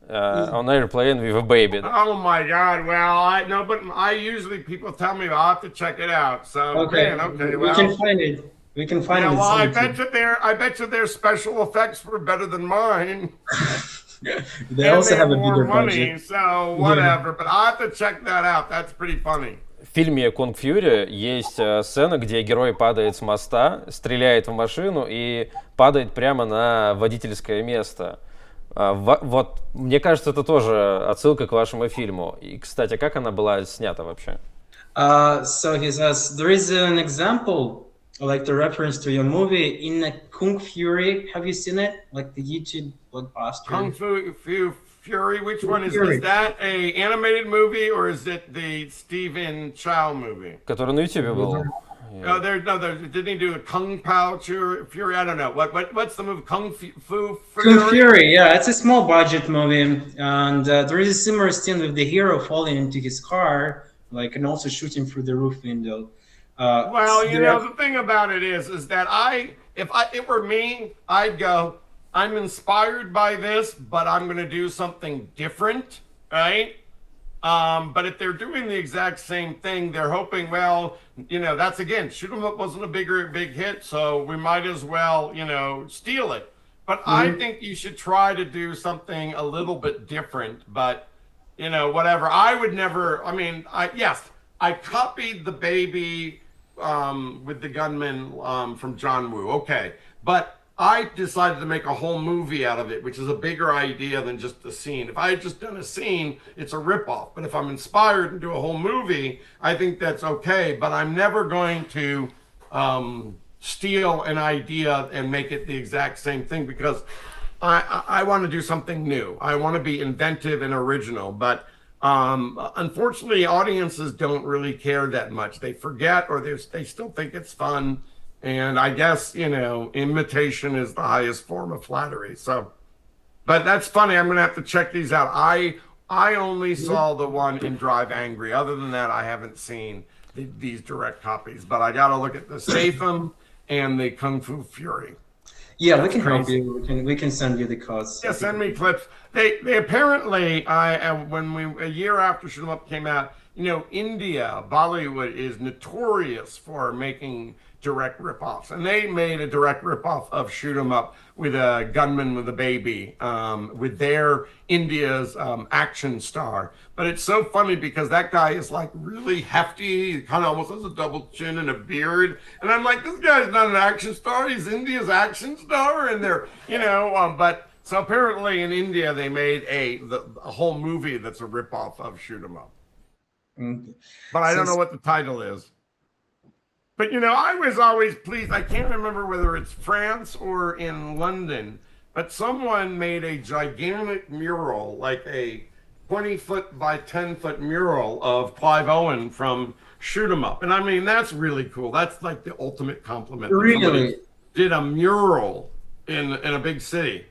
On airplane with a baby. Oh my God! Well, but people tell me I'll have to check it out. So okay, we can find it. We can find it. Well, I bet you their special effects were better than mine. They also have a bigger budget. So whatever. But I'll have to check that out. That's pretty funny. В фильме «Кунг Фьюри» есть сцена, где герой падает с моста, стреляет в машину и падает прямо на водительское место. Вот, мне кажется, это тоже отсылка к вашему фильму. И, кстати, как она была снята вообще? So he says, there is an example, like the reference to your movie in Kung Fury. Have you seen it? Like the YouTube blockbuster? Kung Fu Fury, which one is that? A animated movie, or is it the Stephen Chow movie? Который на YouTube был. Didn't he do the Kung Pao Fury? I don't know. What's the movie? Kung Fu Fury? Kung Fury, yeah, it's a small budget movie, and there is a similar scene with the hero falling into his car, and also shooting through the roof window. The thing about it is that if it were me, I'd go, I'm inspired by this, but I'm going to do something different, right? But if they're doing the exact same thing, they're hoping, that's again, Shoot 'Em Up wasn't a big hit, so we might as well, steal it. But I think you should try to do something a little bit different, but, whatever. I would never, I copied the baby with the gunman from John Woo, okay. But I decided to make a whole movie out of it, which is a bigger idea than just a scene. If I had just done a scene, it's a ripoff. But if I'm inspired and do a whole movie, I think that's okay. But I'm never going to steal an idea and make it the exact same thing, because I want to do something new. I want to be inventive and original. But unfortunately, audiences don't really care that much. They forget, or they still think it's fun. And I guess, imitation is the highest form of flattery. So, but that's funny. I'm going to have to check these out. I only saw the one in Drive Angry. Other than that, I haven't seen these direct copies. But I got to look at the Statham and the Kung Fu Fury. Yeah, we can help you. We can send you the codes. Yeah, send me clips. They apparently, a year after Shoot 'Em Up came out, India, Bollywood is notorious for making direct ripoffs, and they made a direct ripoff of Shoot 'Em Up with a gunman with a baby, with their India's action star. But it's so funny because that guy is like really hefty, he kind of almost has a double chin and a beard, and I'm like, this guy's not an action star, he's India's action star. And they're, but so apparently in India they made a whole movie that's a ripoff of Shoot 'Em Up. But I don't know what the title is. But, I was always pleased. I can't remember whether it's France or in London, but someone made a gigantic mural, like a 20-foot by 10-foot mural of Clive Owen from Shoot 'Em Up. And I mean, that's really cool. That's like the ultimate compliment. Really? Did a mural in a big city.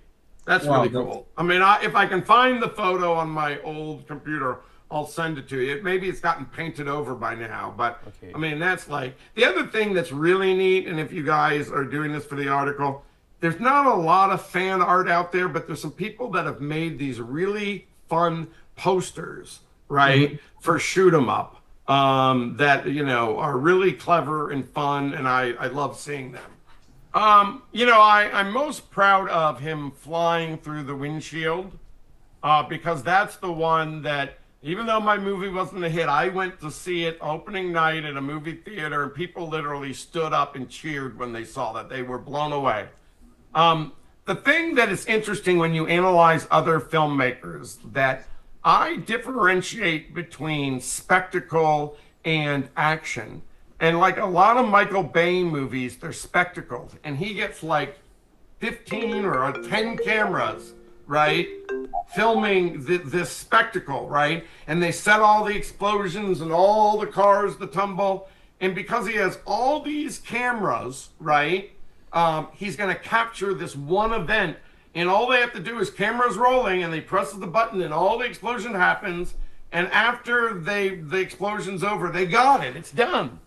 That's really cool. I mean, if I can find the photo on my old computer, I'll send it to you. Maybe it's gotten painted over by now, but okay. I mean, that's like the other thing that's really neat. And if you guys are doing this for the article, there's not a lot of fan art out there, but there's some people that have made these really fun posters, right, for Shoot 'Em Up, that, are really clever and fun. And I love seeing them. I'm most proud of him flying through the windshield, because that's the one that, even though my movie wasn't a hit, I went to see it opening night at a movie theater, and people literally stood up and cheered when they saw that. They were blown away. The thing that is interesting when you analyze other filmmakers, that I differentiate between spectacle and action. And like a lot of Michael Bay movies, they're spectacles. And he gets like 15 or 10 cameras, right, filming this spectacle, right? And they set all the explosions and all the cars to tumble. And because he has all these cameras, right, he's going to capture this one event. And all they have to do is cameras rolling, and they press the button, and all the explosion happens. And after the explosion's over, they got it. It's done.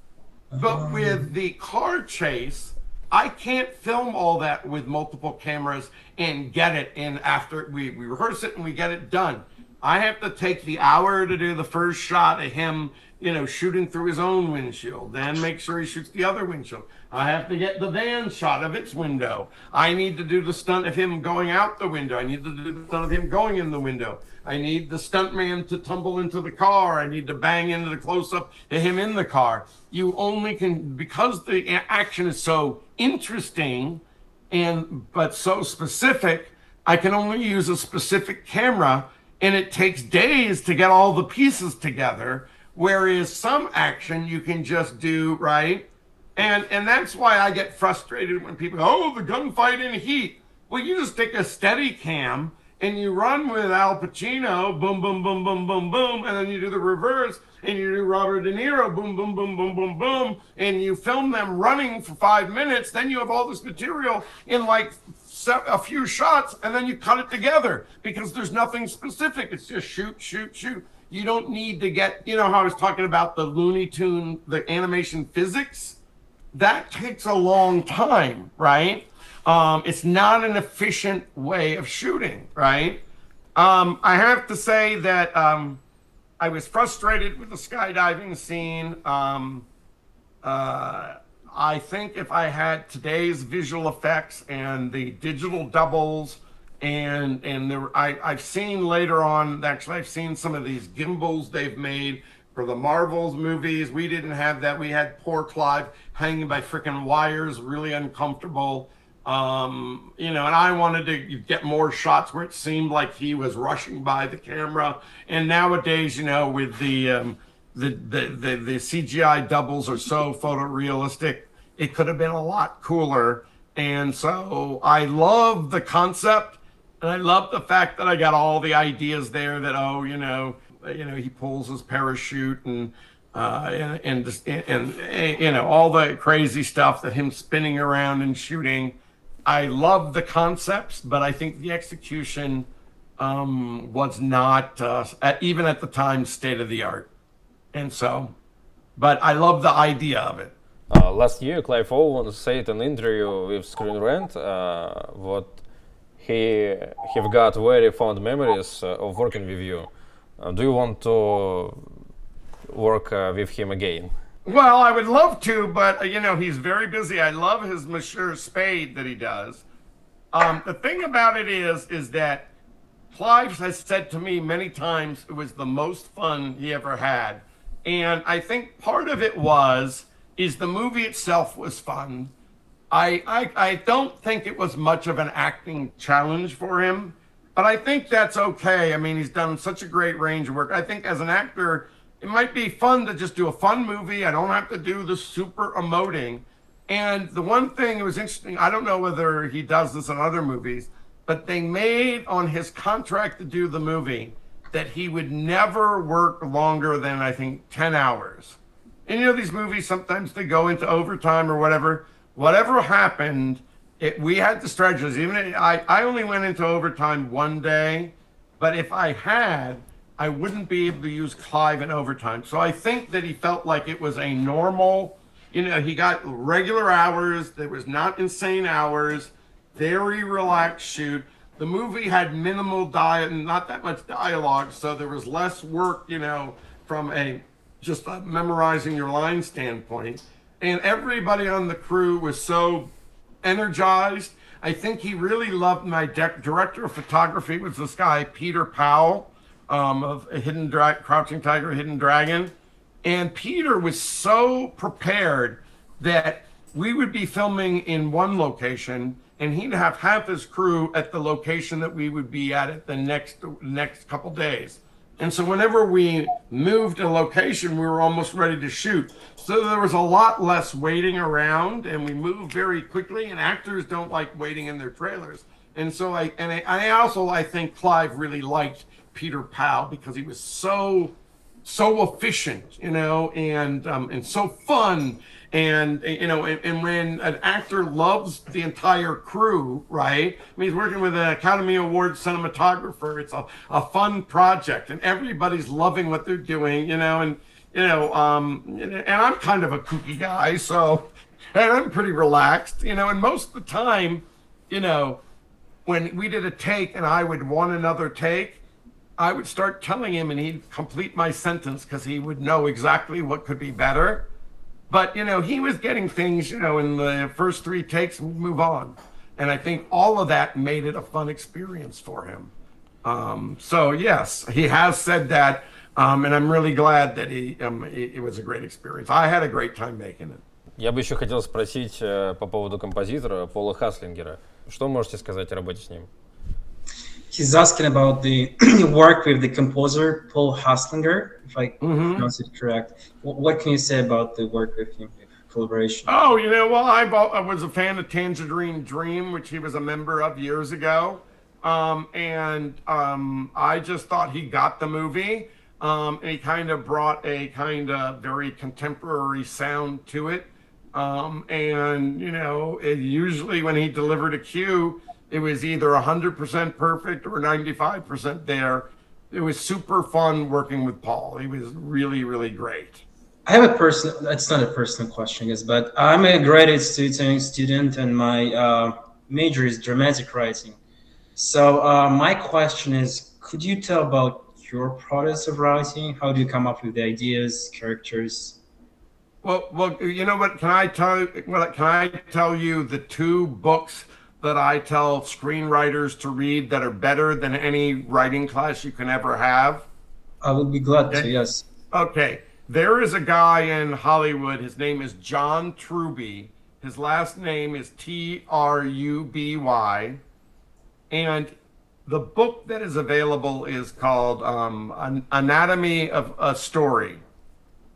But with the car chase, I can't film all that with multiple cameras and get it in after we rehearse it and we get it done. I have to take the hour to do the first shot of him, shooting through his own windshield, then make sure he shoots the other windshield. I have to get the van shot of its window. I need to do the stunt of him going out the window. I need to do the stunt of him going in the window. I need the stuntman to tumble into the car. I need to bang into the close-up of him in the car. You only can, because the action is so interesting but so specific, I can only use a specific camera, and it takes days to get all the pieces together. Whereas some action you can just do, right? And that's why I get frustrated when people go, oh, the gunfight in Heat. Well, you just take a steady cam and you run with Al Pacino, boom, boom, boom, boom, boom, boom, and then you do the reverse, and you do Robert De Niro, boom, boom, boom, boom, boom, boom, and you film them running for 5 minutes. Then you have all this material in like a few shots, and then you cut it together because there's nothing specific. It's just shoot, shoot, shoot. You don't need to get, how I was talking about the Looney Tune, the animation physics? That takes a long time, right? It's not an efficient way of shooting, right? I have to say that I was frustrated with the skydiving scene. I think if I had today's visual effects and the digital doubles, and I've seen later on, actually I've seen some of these gimbals they've made for the Marvels movies. We didn't have that. We had poor Clive hanging by freaking wires, really uncomfortable. And I wanted to get more shots where it seemed like he was rushing by the camera. And nowadays, with the CGI doubles are so photorealistic, it could have been a lot cooler. And so I love the concept, and I love the fact that I got all the ideas there. That he pulls his parachute and all the crazy stuff, that him spinning around and shooting. I love the concepts, but I think the execution was not even at the time state of the art. And so, but I love the idea of it. Last year, Clive Owen said in an interview with Screen Rant that he have got very fond memories of working with you. Do you want to work with him again? Well, I would love to, but he's very busy. I love his Monsieur Spade that he does. The thing about it is that Clive has said to me many times it was the most fun he ever had. And I think part of it is the movie itself was fun. I don't think it was much of an acting challenge for him, but I think that's okay. I mean, he's done such a great range of work. I think as an actor, it might be fun to just do a fun movie. I don't have to do the super emoting. And the one thing that was interesting, I don't know whether he does this in other movies, but they made on his contract to do the movie that he would never work longer than, I think, 10 hours. And these movies, sometimes they go into overtime or whatever. Whatever happened, we had the stretches. I only went into overtime one day, but if I had, I wouldn't be able to use Clive in overtime. So I think that he felt like it was a normal, he got regular hours. There was not insane hours, very relaxed shoot. The movie had minimal diet and not that much dialogue. So there was less work, from just memorizing your line standpoint. And everybody on the crew was so energized. I think he really loved my director of photography was this guy, Peter Powell, of Crouching Tiger, Hidden Dragon. And Peter was so prepared that we would be filming in one location and he'd have half his crew at the location that we would be at the next couple days. And so whenever we moved a location, we were almost ready to shoot. So there was a lot less waiting around, and we moved very quickly, and actors don't like waiting in their trailers. And so I think Clive really liked Peter Powell because he was so efficient, and so fun. And when an actor loves the entire crew, right? I mean, he's working with an Academy Award cinematographer. It's a fun project, and everybody's loving what they're doing, and I'm kind of a kooky guy, and I'm pretty relaxed, and most of the time, when we did a take and I would want another take, I would start telling him and he'd complete my sentence because he would know exactly what could be better. But, he was getting things, in the first 3 takes and move on. And I think all of that made it a fun experience for him. So, yes, he has said that. And I'm really glad that it was a great experience. I had a great time making it. Я бы еще хотел спросить по поводу композитора Пола Хаслингера. Что можете сказать о работе с ним? He's asking about the work with the composer Paul Haslinger, if I pronounce it correct. What can you say about the work with him, collaboration? Oh, well, I was a fan of Tangerine Dream, which he was a member of years ago. I just thought he got the movie. And he kind of brought a kind of very contemporary sound to it. Usually when he delivered a cue, it was either 100% perfect or 95% there. It was super fun working with Paul. He was really, really great. I have it's not a personal question, I guess, but I'm a graduate student and my major is dramatic writing. So my question is, could you tell about your process of writing? How do you come up with the ideas, characters? Well, you know what? Can I tell you the 2 books that I tell screenwriters to read that are better than any writing class you can ever have? I would be glad to, yes. Okay. There is a guy in Hollywood. His name is John Truby. His last name is Truby. And the book that is available is called Anatomy of a Story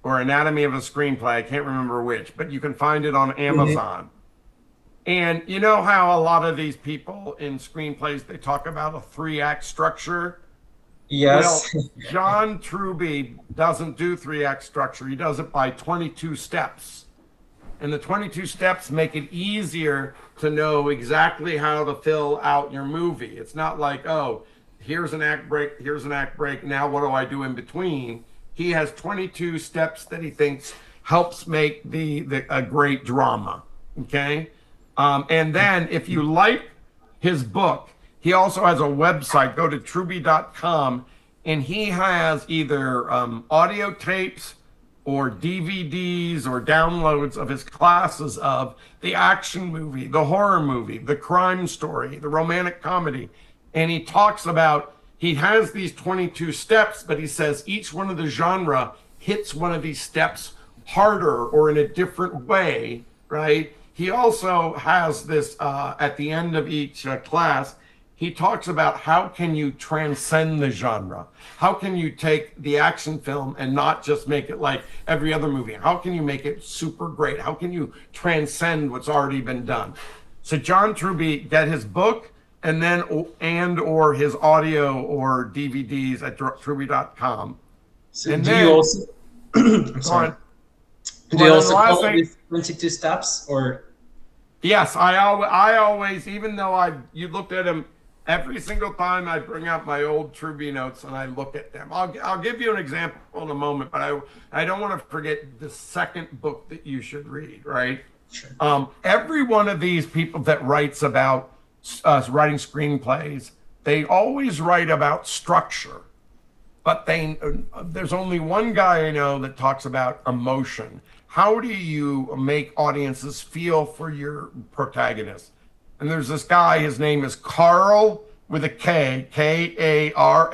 or Anatomy of a Screenplay. I can't remember which, but you can find it on Amazon. And you know how a lot of these people in screenplays, they talk about a 3-act structure? Yes. Well, John Truby doesn't do 3-act structure. He does it by 22 steps. And the 22 steps make it easier to know exactly how to fill out your movie. It's not like, oh, here's an act break, now what do I do in between? He has 22 steps that he thinks helps make a great drama, okay? And then if you like his book, he also has a website. Go to truby.com, and he has either audio tapes or DVDs or downloads of his classes of the action movie, the horror movie, the crime story, the romantic comedy. And he talks about, he has these 22 steps, but he says each one of the genre hits one of these steps harder or in a different way, right? He also has this, at the end of each class, he talks about how can you transcend the genre? How can you take the action film and not just make it like every other movie? How can you make it super great? How can you transcend what's already been done? So John Truby, get his book and then or his audio or DVDs at truby.com. So and do then, you also I'm sorry. on. Do you also Well, the last follow thing- these 22 steps or? Yes, I always, even though you looked at them every single time, I bring out my old Truby notes and I look at them. I'll give you an example in a moment, but I don't want to forget the second book that you should read, right? Sure. Every one of these people that writes about writing screenplays, they always write about structure, but there's only one guy I know that talks about emotion. How do you make audiences feel for your protagonist? And there's this guy, his name is Carl with a K, Karl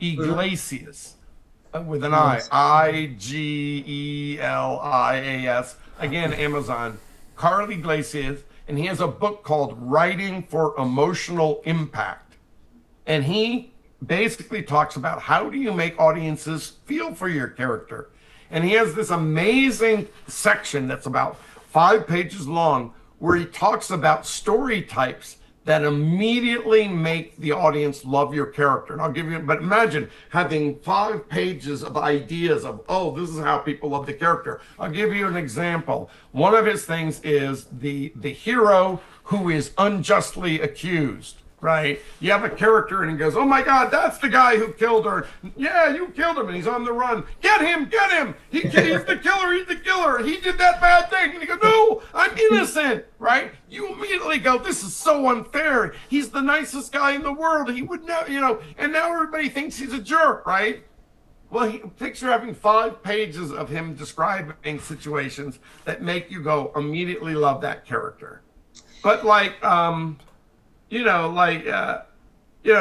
Iglesias, with an Igelias. Again, Amazon. Carl Iglesias, and he has a book called Writing for Emotional Impact. And he basically talks about how do you make audiences feel for your character. And he has this amazing section that's about 5 pages long where he talks about story types that immediately make the audience love your character. And I'll give you, but imagine having 5 pages of ideas of, oh, this is how people love the character. I'll give you an example. One of his things is the hero who is unjustly accused. Right? You have a character and he goes, oh my God, that's the guy who killed her. Yeah, you killed him and he's on the run. Get him, get him. He's the killer, he's the killer. He did that bad thing. And he goes, no, I'm innocent, right? You immediately go, this is so unfair. He's the nicest guy in the world. He would never, and now everybody thinks he's a jerk, right? Well, picture having 5 pages of him describing situations that make you go immediately love that character. But like,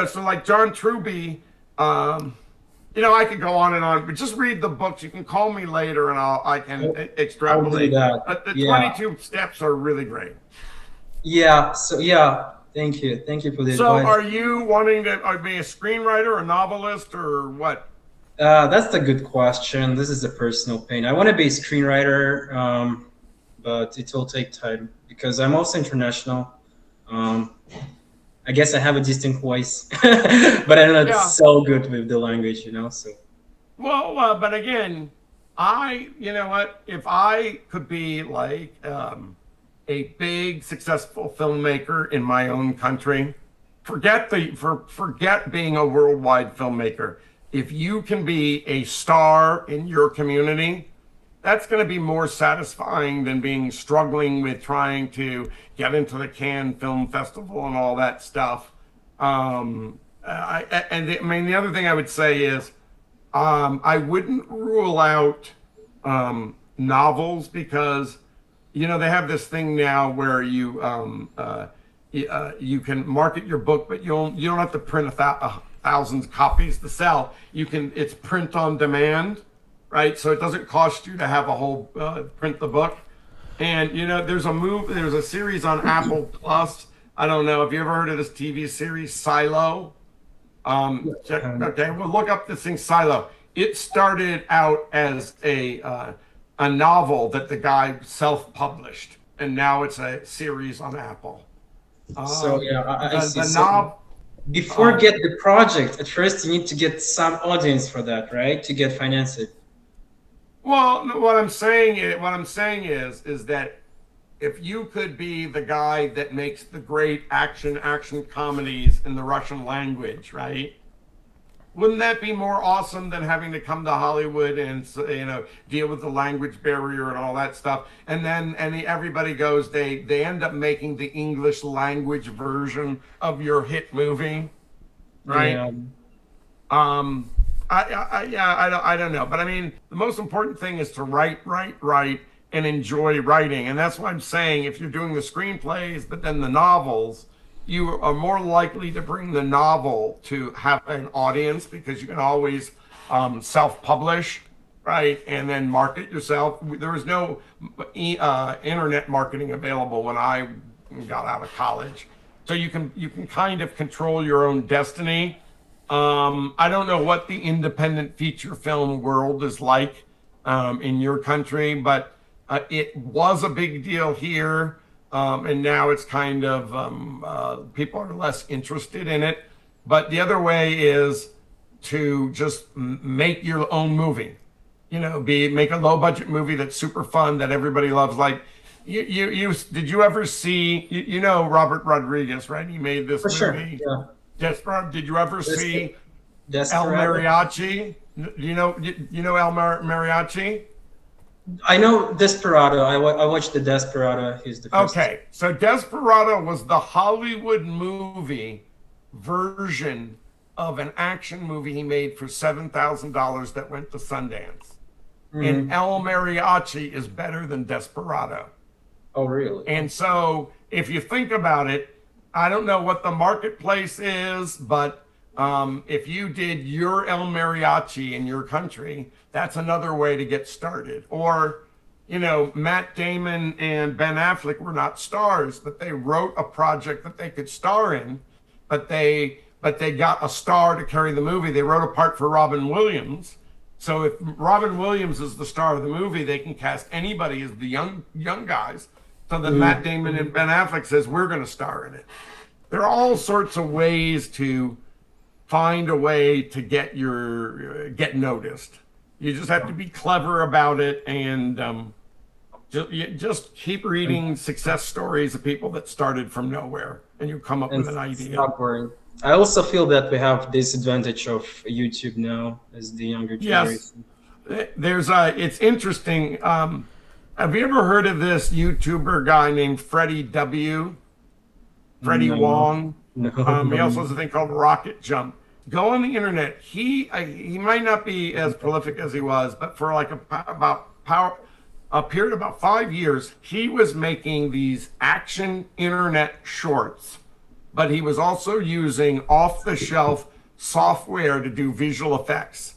so like John Truby, I could go on and on, but just read the books. You can call me later and I can extrapolate. I'll do that. But the Yeah. 22 steps are really great. Yeah. So yeah, thank you for the So advice. are you wanting to be a screenwriter, a novelist, or what? That's a good question. This is a personal pain. I want to be a screenwriter, but it will take time because I'm also international. I guess I have a distinct voice, but I'm not so good with the language, so. Well, but again, if I could be like a big successful filmmaker in my own country, forget being a worldwide filmmaker. If you can be a star in your community, that's going to be more satisfying than struggling with trying to get into the Cannes Film Festival and all that stuff. The other thing I would say is I wouldn't rule out novels because, they have this thing now where you can market your book, but you don't have to print thousands of copies to sell. It's print on demand. right? So it doesn't cost you to have a whole print the book. And there's a series on Apple Plus. I don't know if you ever heard of this TV series Silo. Okay, well, look up this thing Silo. It started out as a novel that the guy self-published, and now it's a series on Apple. So yeah, I see. The So novel. before get the project, at first you need to get some audience for that, right? To get financed. Well, no, what I'm saying is that if you could be the guy that makes the great action comedies in the Russian language, right? Wouldn't that be more awesome than having to come to Hollywood and deal with the language barrier and all that stuff? And then everybody goes, they end up making the English language version of your hit movie, right? Yeah. I don't know, but I mean, the most important thing is to write, and enjoy writing, and that's why I'm saying if you're doing the screenplays, but then the novels, you are more likely to bring the novel to have an audience because you can always self-publish, right, and then market yourself. There was no internet marketing available when I got out of college, so you can kind of control your own destiny. I don't know what the independent feature film world is like in your country, but it was a big deal here. And now it's kind of people are less interested in it. But the other way is to just make your own movie. Make a low budget movie that's super fun that everybody loves. Like did you ever see Robert Rodriguez, right? He made this movie. Sure. Yeah. Desperado. Did you ever see El Desperado? Mariachi? Do you know El Mariachi? I know Desperado. I watched the Desperado. He's the first. Okay, so Desperado was the Hollywood movie version of an action movie he made for $7,000 that went to Sundance. And El Mariachi is better than Desperado. Oh, really? And so if you think about it, I don't know what the marketplace is, but if you did your El Mariachi in your country, that's another way to get started. Or, Matt Damon and Ben Affleck were not stars, but they wrote a project that they could star in, but they got a star to carry the movie. They wrote a part for Robin Williams. So if Robin Williams is the star of the movie, they can cast anybody as the young guys. So then Matt Damon and Ben Affleck says, we're going to star in it. There are all sorts of ways to find a way to get noticed. You just have to be clever about it, and just keep reading success stories of people that started from nowhere, and you come up with an idea. Stop worrying. I also feel that we have this advantage of YouTube now as the younger generation. Yes, it's interesting. Have you ever heard of this YouTuber guy named Freddie W? Freddie Wong? No. He also has a thing called Rocket Jump. Go on the internet. He might not be as prolific as he was, but for like a period of about 5 years, he was making these action internet shorts, but he was also using off-the-shelf software to do visual effects.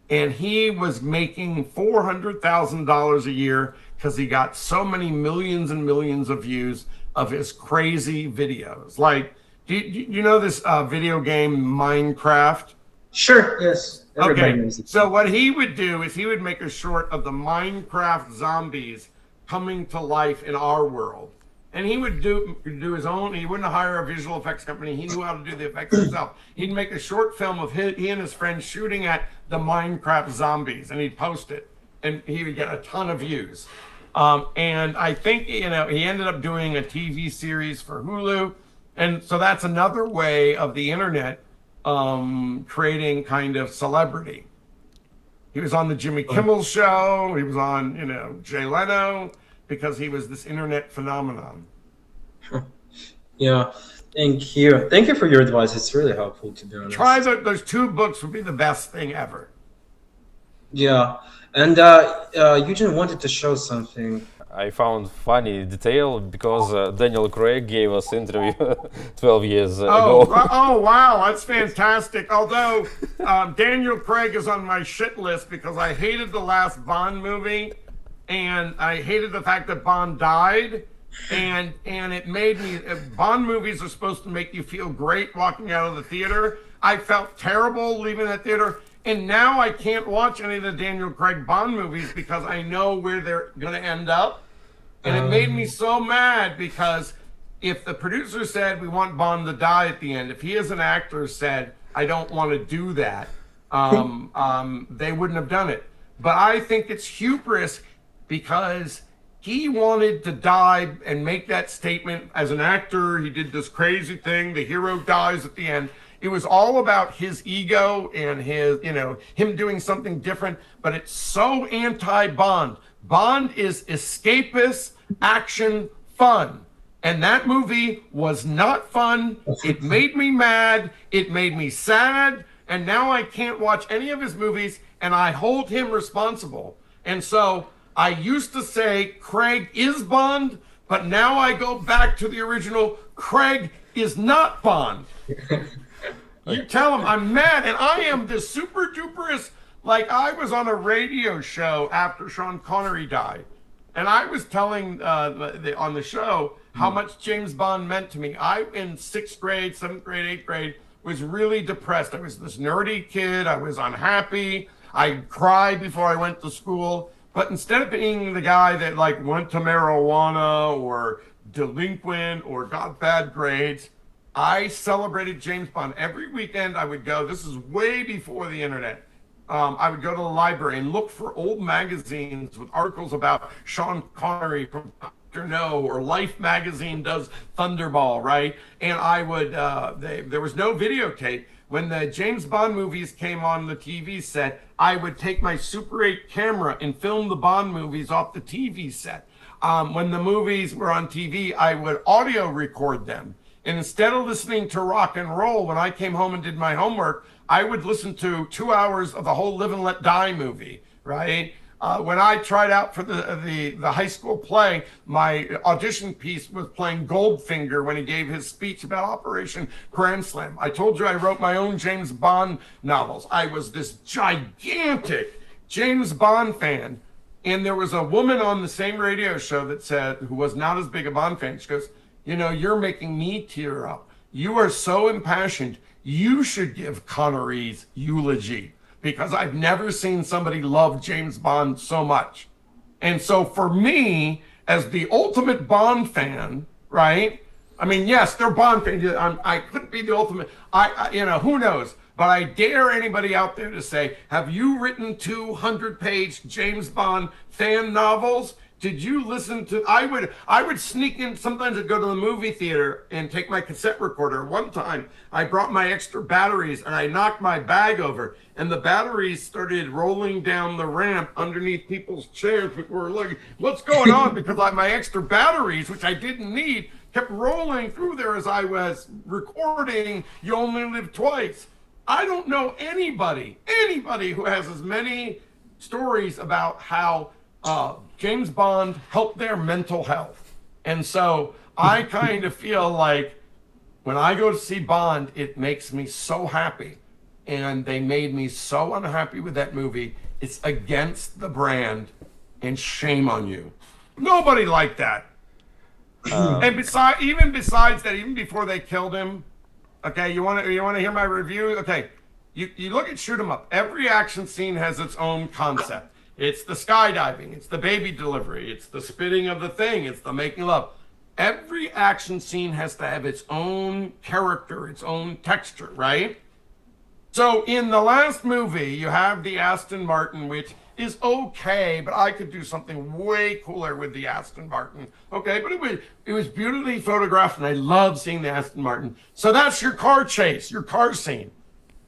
And he was making $400,000 a year because he got so many millions and millions of views of his crazy videos. Like, do you know this video game Minecraft? Sure, yes. Everybody Okay, knows it. so what he would do is he would make a short of the Minecraft zombies coming to life in our world. And he would do his own, he wouldn't hire a visual effects company, he knew how to do the effects himself. He'd make a short film of he and his friends shooting at the Minecraft zombies, and he'd post it, and he would get a ton of views. And I think, he ended up doing a TV series for Hulu. And so that's another way of the internet creating kind of celebrity. He was on the Jimmy Kimmel show. He was on, Jay Leno, because he was this internet phenomenon. Yeah, thank you. Thank you for your advice. It's really helpful, to be honest. Try those 2 books would be the best thing ever. Yeah, and Eugene wanted to show something. I found funny detail because Daniel Craig gave us interview 12 years ago. Oh, wow, that's fantastic. Although Daniel Craig is on my shit list because I hated the last Bond movie, and I hated the fact that Bond died, and it made me. Bond movies are supposed to make you feel great walking out of the theater. I felt terrible leaving that theater. And now I can't watch any of the Daniel Craig Bond movies because I know where they're going to end up. And it made me so mad because if the producer said we want Bond to die at the end, if he as an actor said, I don't want to do that, they wouldn't have done it. But I think it's hubris because he wanted to die and make that statement as an actor. He did this crazy thing. The hero dies at the end. It was all about his ego and his, him doing something different, but it's so anti-Bond. Bond is escapist, action, fun. And that movie was not fun. It made me mad. It made me sad. And now I can't watch any of his movies, and I hold him responsible. And so I used to say Craig is Bond, but now I go back to the original. Craig is not Bond. You tell him I'm mad, and I am the super duperest. Like, I was on a radio show after Sean Connery died, and I was telling on the show how much James Bond meant to me. I, in 6th grade, 7th grade, 8th grade, was really depressed. I was this nerdy kid. I was unhappy. I cried before I went to school. But instead of being the guy that like went to marijuana or delinquent or got bad grades, I celebrated James Bond. Every weekend I would go, this is way before the internet. I would go to the library and look for old magazines with articles about Sean Connery from Dr. No, or Life magazine does Thunderball, right? And I would, there was no videotape. When the James Bond movies came on the TV set, I would take my Super 8 camera and film the Bond movies off the TV set. When the movies were on TV, I would audio record them. And instead of listening to rock and roll, when I came home and did my homework, I would listen to 2 hours of the whole Live and Let Die movie, right? When I tried out for the high school play, my audition piece was playing Goldfinger when he gave his speech about Operation Grand Slam. I told you I wrote my own James Bond novels. I was this gigantic James Bond fan. And there was a woman on the same radio show that said, who was not as big a Bond fan, she goes, you're making me tear up. You are so impassioned. You should give Connery's eulogy, because I've never seen somebody love James Bond so much. And so for me, as the ultimate Bond fan, right? I mean, yes, they're Bond fans. I couldn't be the ultimate. Who knows? But I dare anybody out there to say, have you written 200-page James Bond fan novels? Did you listen to, I would sneak in, sometimes I'd go to the movie theater and take my cassette recorder. One time I brought my extra batteries and I knocked my bag over, and the batteries started rolling down the ramp underneath people's chairs. People were like, what's going on? Because my extra batteries, which I didn't need, kept rolling through there as I was recording You Only Live Twice. I don't know anybody who has as many stories about how James Bond helped their mental health. And so I kind of feel like when I go to see Bond, it makes me so happy. And they made me so unhappy with that movie. It's against the brand, and shame on you. Nobody liked that. And besides that, even before they killed him, okay, you want to hear my review? Okay, you look at Shoot 'em Up. Every action scene has its own concept. It's the skydiving, it's the baby delivery, it's the spitting of the thing, it's the making love. Every action scene has to have its own character, its own texture, right? So in the last movie, you have the Aston Martin, which is okay, but I could do something way cooler with the Aston Martin. Okay, but it was beautifully photographed, and I love seeing the Aston Martin. So that's your car chase, your car scene.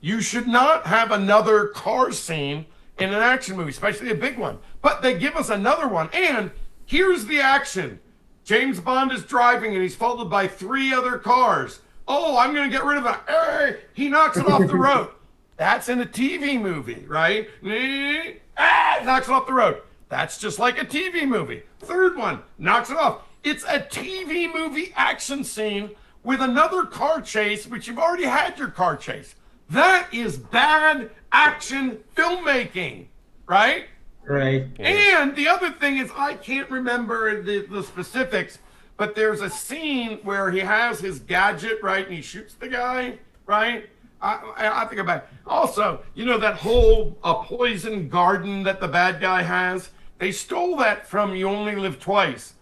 You should not have another car scene in an action movie, especially a big one. But they give us another one, and here's the action. James Bond is driving, and he's followed by 3 other cars. Oh, I'm going to get rid of it. Hey, he knocks it off the road. That's in a TV movie, right? Knocks it off the road. That's just like a TV movie. Third one knocks it off. It's a TV movie action scene with another car chase, which you've already had your car chase. That is bad action filmmaking, right? Right. And the other thing is, I can't remember the specifics, but there's a scene where he has his gadget, right, and he shoots the guy, right? I think about it. Also, you know that whole poison garden that the bad guy has? They stole that from You Only Live Twice,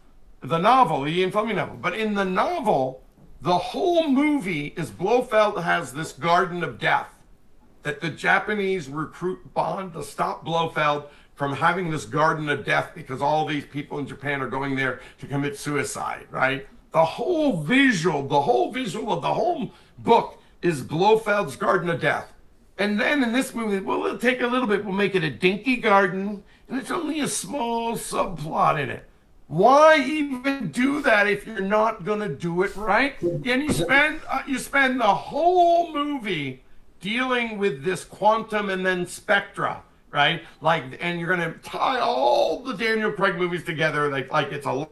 the novel, the Ian Fleming novel. But in the novel, the whole movie is Blofeld has this garden of death that the Japanese recruit Bond to stop Blofeld from having this garden of death because all these people in Japan are going there to commit suicide, right? The whole visual of the whole book is Blofeld's garden of death. And then in this movie, well, we'll take a little bit, we'll make it a dinky garden, and it's only a small subplot in it. Why even do that if you're not gonna do it right? And you spend the whole movie dealing with this quantum and then spectra, right? Like, and you're gonna tie all the Daniel Craig movies together, like it's a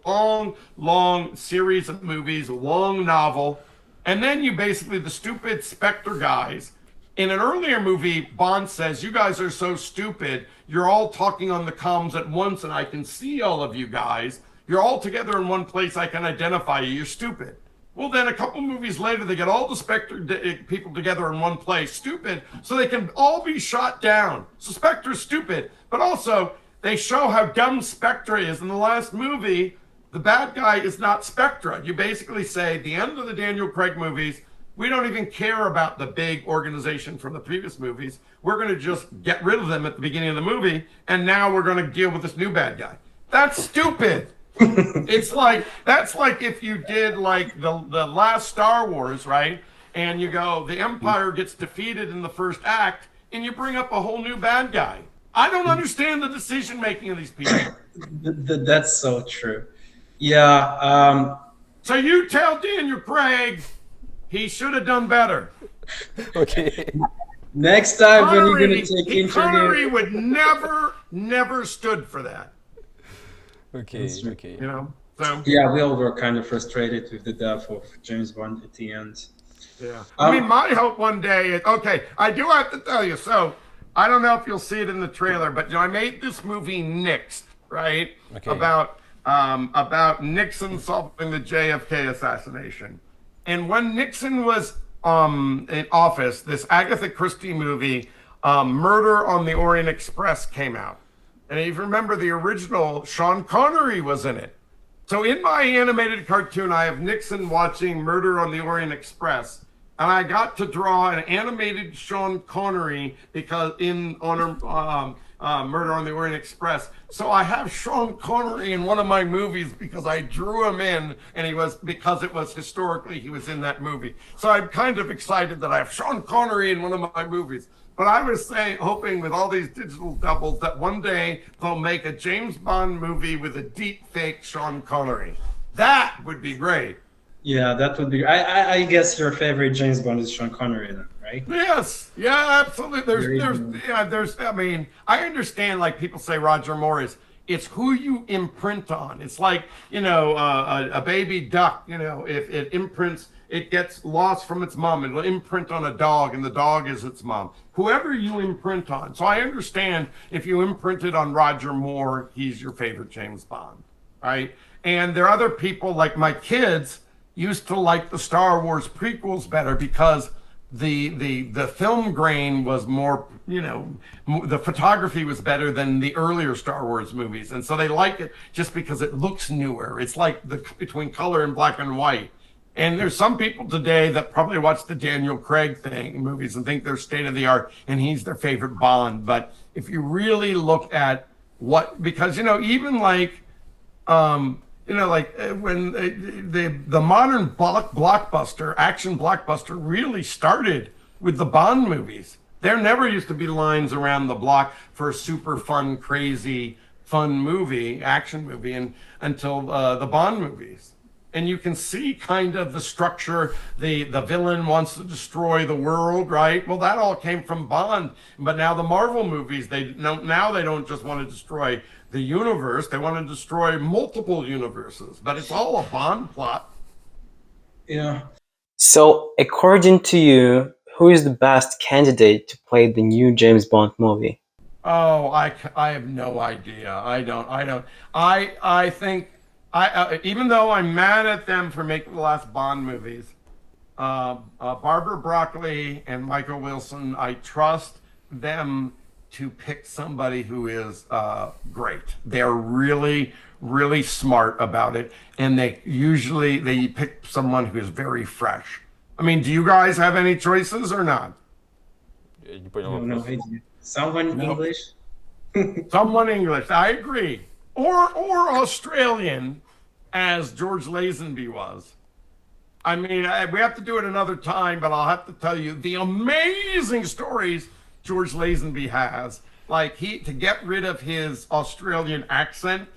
long series of movies, a long novel, and then you basically the stupid Spectre guys. In an earlier movie, Bond says, "You guys are so stupid. You're all talking on the comms at once, and I can see all of you guys. You're all together in one place. I can identify you. You're stupid." Well, then a couple movies later, they get all the Spectre people together in one place, stupid, so they can all be shot down. So Spectre's stupid. But also, they show how dumb Spectre is. In the last movie, the bad guy is not Spectre. You basically say, the end of the Daniel Craig movies, we don't even care about the big organization from the previous movies. We're going to just get rid of them at the beginning of the movie, and now we're going to deal with this new bad guy. That's stupid. It's like, that's like if you did like the last Star Wars, right? And you go, the Empire gets defeated in the first act, and you bring up a whole new bad guy. I don't understand the decision making of these people. That's so true. Yeah. So you tell Daniel Craig he should have done better. Okay. Next time when you're gonna take interview, Connery would never stood for that. Okay. You know. So yeah, we all were kind of frustrated with the death of James Bond at the end. yeah. I mean, my hope one day is, okay, I do have to tell you, so I don't know if you'll see it in the trailer, but you know, I made this movie Nixed, right? Okay. About Nixon solving the JFK assassination. And when Nixon was in office, this Agatha Christie movie, Murder on the Orient Express, came out. And if you remember the original, Sean Connery was in it. So in my animated cartoon, I have Nixon watching Murder on the Orient Express. And I got to draw an animated Sean Connery because in honor Murder on the Orient Express. So I have Sean Connery in one of my movies because I drew him in, and because it was historically he was in that movie. So I'm kind of excited that I have Sean Connery in one of my movies. But I was hoping with all these digital doubles that one day they'll make a James Bond movie with a deep fake Sean Connery. That would be great. Yeah, that would be. I guess your favorite James Bond is Sean Connery, then, right? Yes, yeah, absolutely. There's. I mean, I understand. Like people say, Roger Moore is. It's who you imprint on. It's like, you know, a baby duck. You know, if it imprints, it gets lost from its mom. It'll imprint on a dog, and the dog is its mom. Whoever you imprint on. So I understand if you imprinted on Roger Moore, he's your favorite James Bond, right? And there are other people, like my kids used to like the Star Wars prequels better because the film grain was more, you know, the photography was better than the earlier Star Wars movies, and so they like it just because it looks newer. It's like between color and black and white. And there's some people today that probably watch the Daniel Craig movies and think they're state of the art and he's their favorite Bond. But if you really look at because, you know, even like, you know, like when the modern blockbuster, action blockbuster really started with the Bond movies. There never used to be lines around the block for a super fun, crazy, fun movie, action movie, until the Bond movies. And you can see kind of the structure. The villain wants to destroy the world, right? Well, that all came from Bond. But now the Marvel movies, they don't just want to destroy the universe. They want to destroy multiple universes, but it's all a Bond plot. Yeah. So, according to you, who is the best candidate to play the new James Bond movie? Oh, I have no idea. I think even though I'm mad at them for making the last Bond movies, Barbara Broccoli and Michael Wilson, I trust them to pick somebody who is great. They're really, really smart about it, and they pick someone who is very fresh. I mean, do you guys have any choices or not? Я не понял No, no вопрос. idea. Someone No. English? Someone English, I agree. Or Australian, as George Lazenby was. I mean, we have to do it another time, but I'll have to tell you the amazing stories George Lazenby has. Like to get rid of his Australian accent,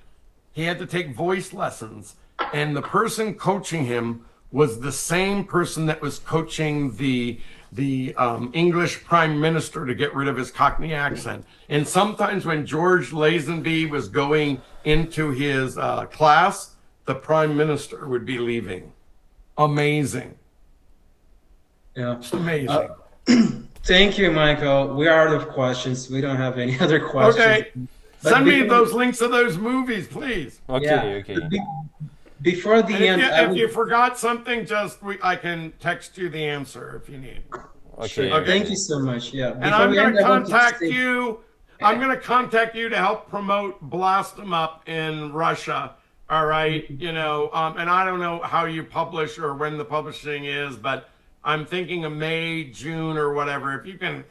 he had to take voice lessons, and the person coaching him was the same person that was coaching the English Prime Minister to get rid of his Cockney accent. And sometimes when George Lazenby was going into his class, the Prime Minister would be leaving. Amazing. Yeah. It's amazing. Thank you, Michael. We are out of questions. We don't have any other questions. Okay. But Send me before- those links of those movies, please. Окей, Yeah. окей. Before the And end, I if would- you forgot something, I can text you the answer if you need. Окей. Sure. Thank you so much. Yeah. And Before I'm we going end, to I want contact say- you. I'm going to contact you to help promote Blast 'em Up in Russia. All right. You know, and I don't know how you publish or when the publishing is, but I'm thinking of May, June, or whatever. If you can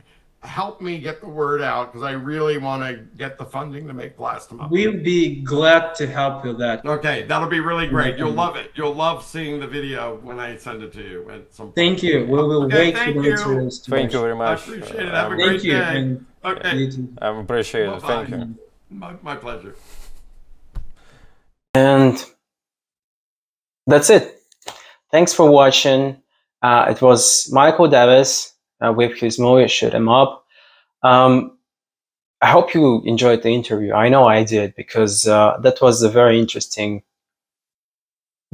help me get the word out, because I really want to get the funding to make Blast 'em Up. We'll be glad to help with that. Okay, that'll be really great. You'll love it. You'll love seeing the video when I send it to you at some point. Thank you. We will Okay, wait for thank the you. materials to Thank you watch. very I much. appreciate it. Have a I'm- great Thank you. day. And Okay, you too. I'm appreciated. Thank Bye-bye. you. my pleasure. And that's it. Thanks for watching. It was Michael Davis with his movie Shoot 'Em Up. I hope you enjoyed the interview. I know I did, because that was a very interesting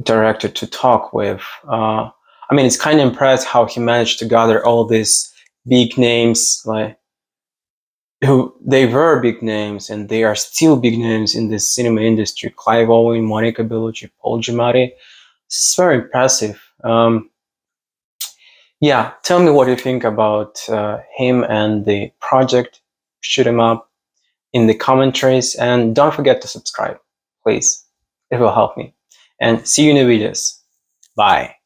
director to talk with. I mean, it's kind of impressed how he managed to gather all these big names, like who they were big names and they are still big names in the cinema industry. Clive Owen, Monica Bellucci, Paul Giamatti. It's very impressive. Yeah, tell me what you think about him and the project. Shoot 'em up in the commentaries, and don't forget to subscribe, please. It will help me. And see you in the videos. Bye.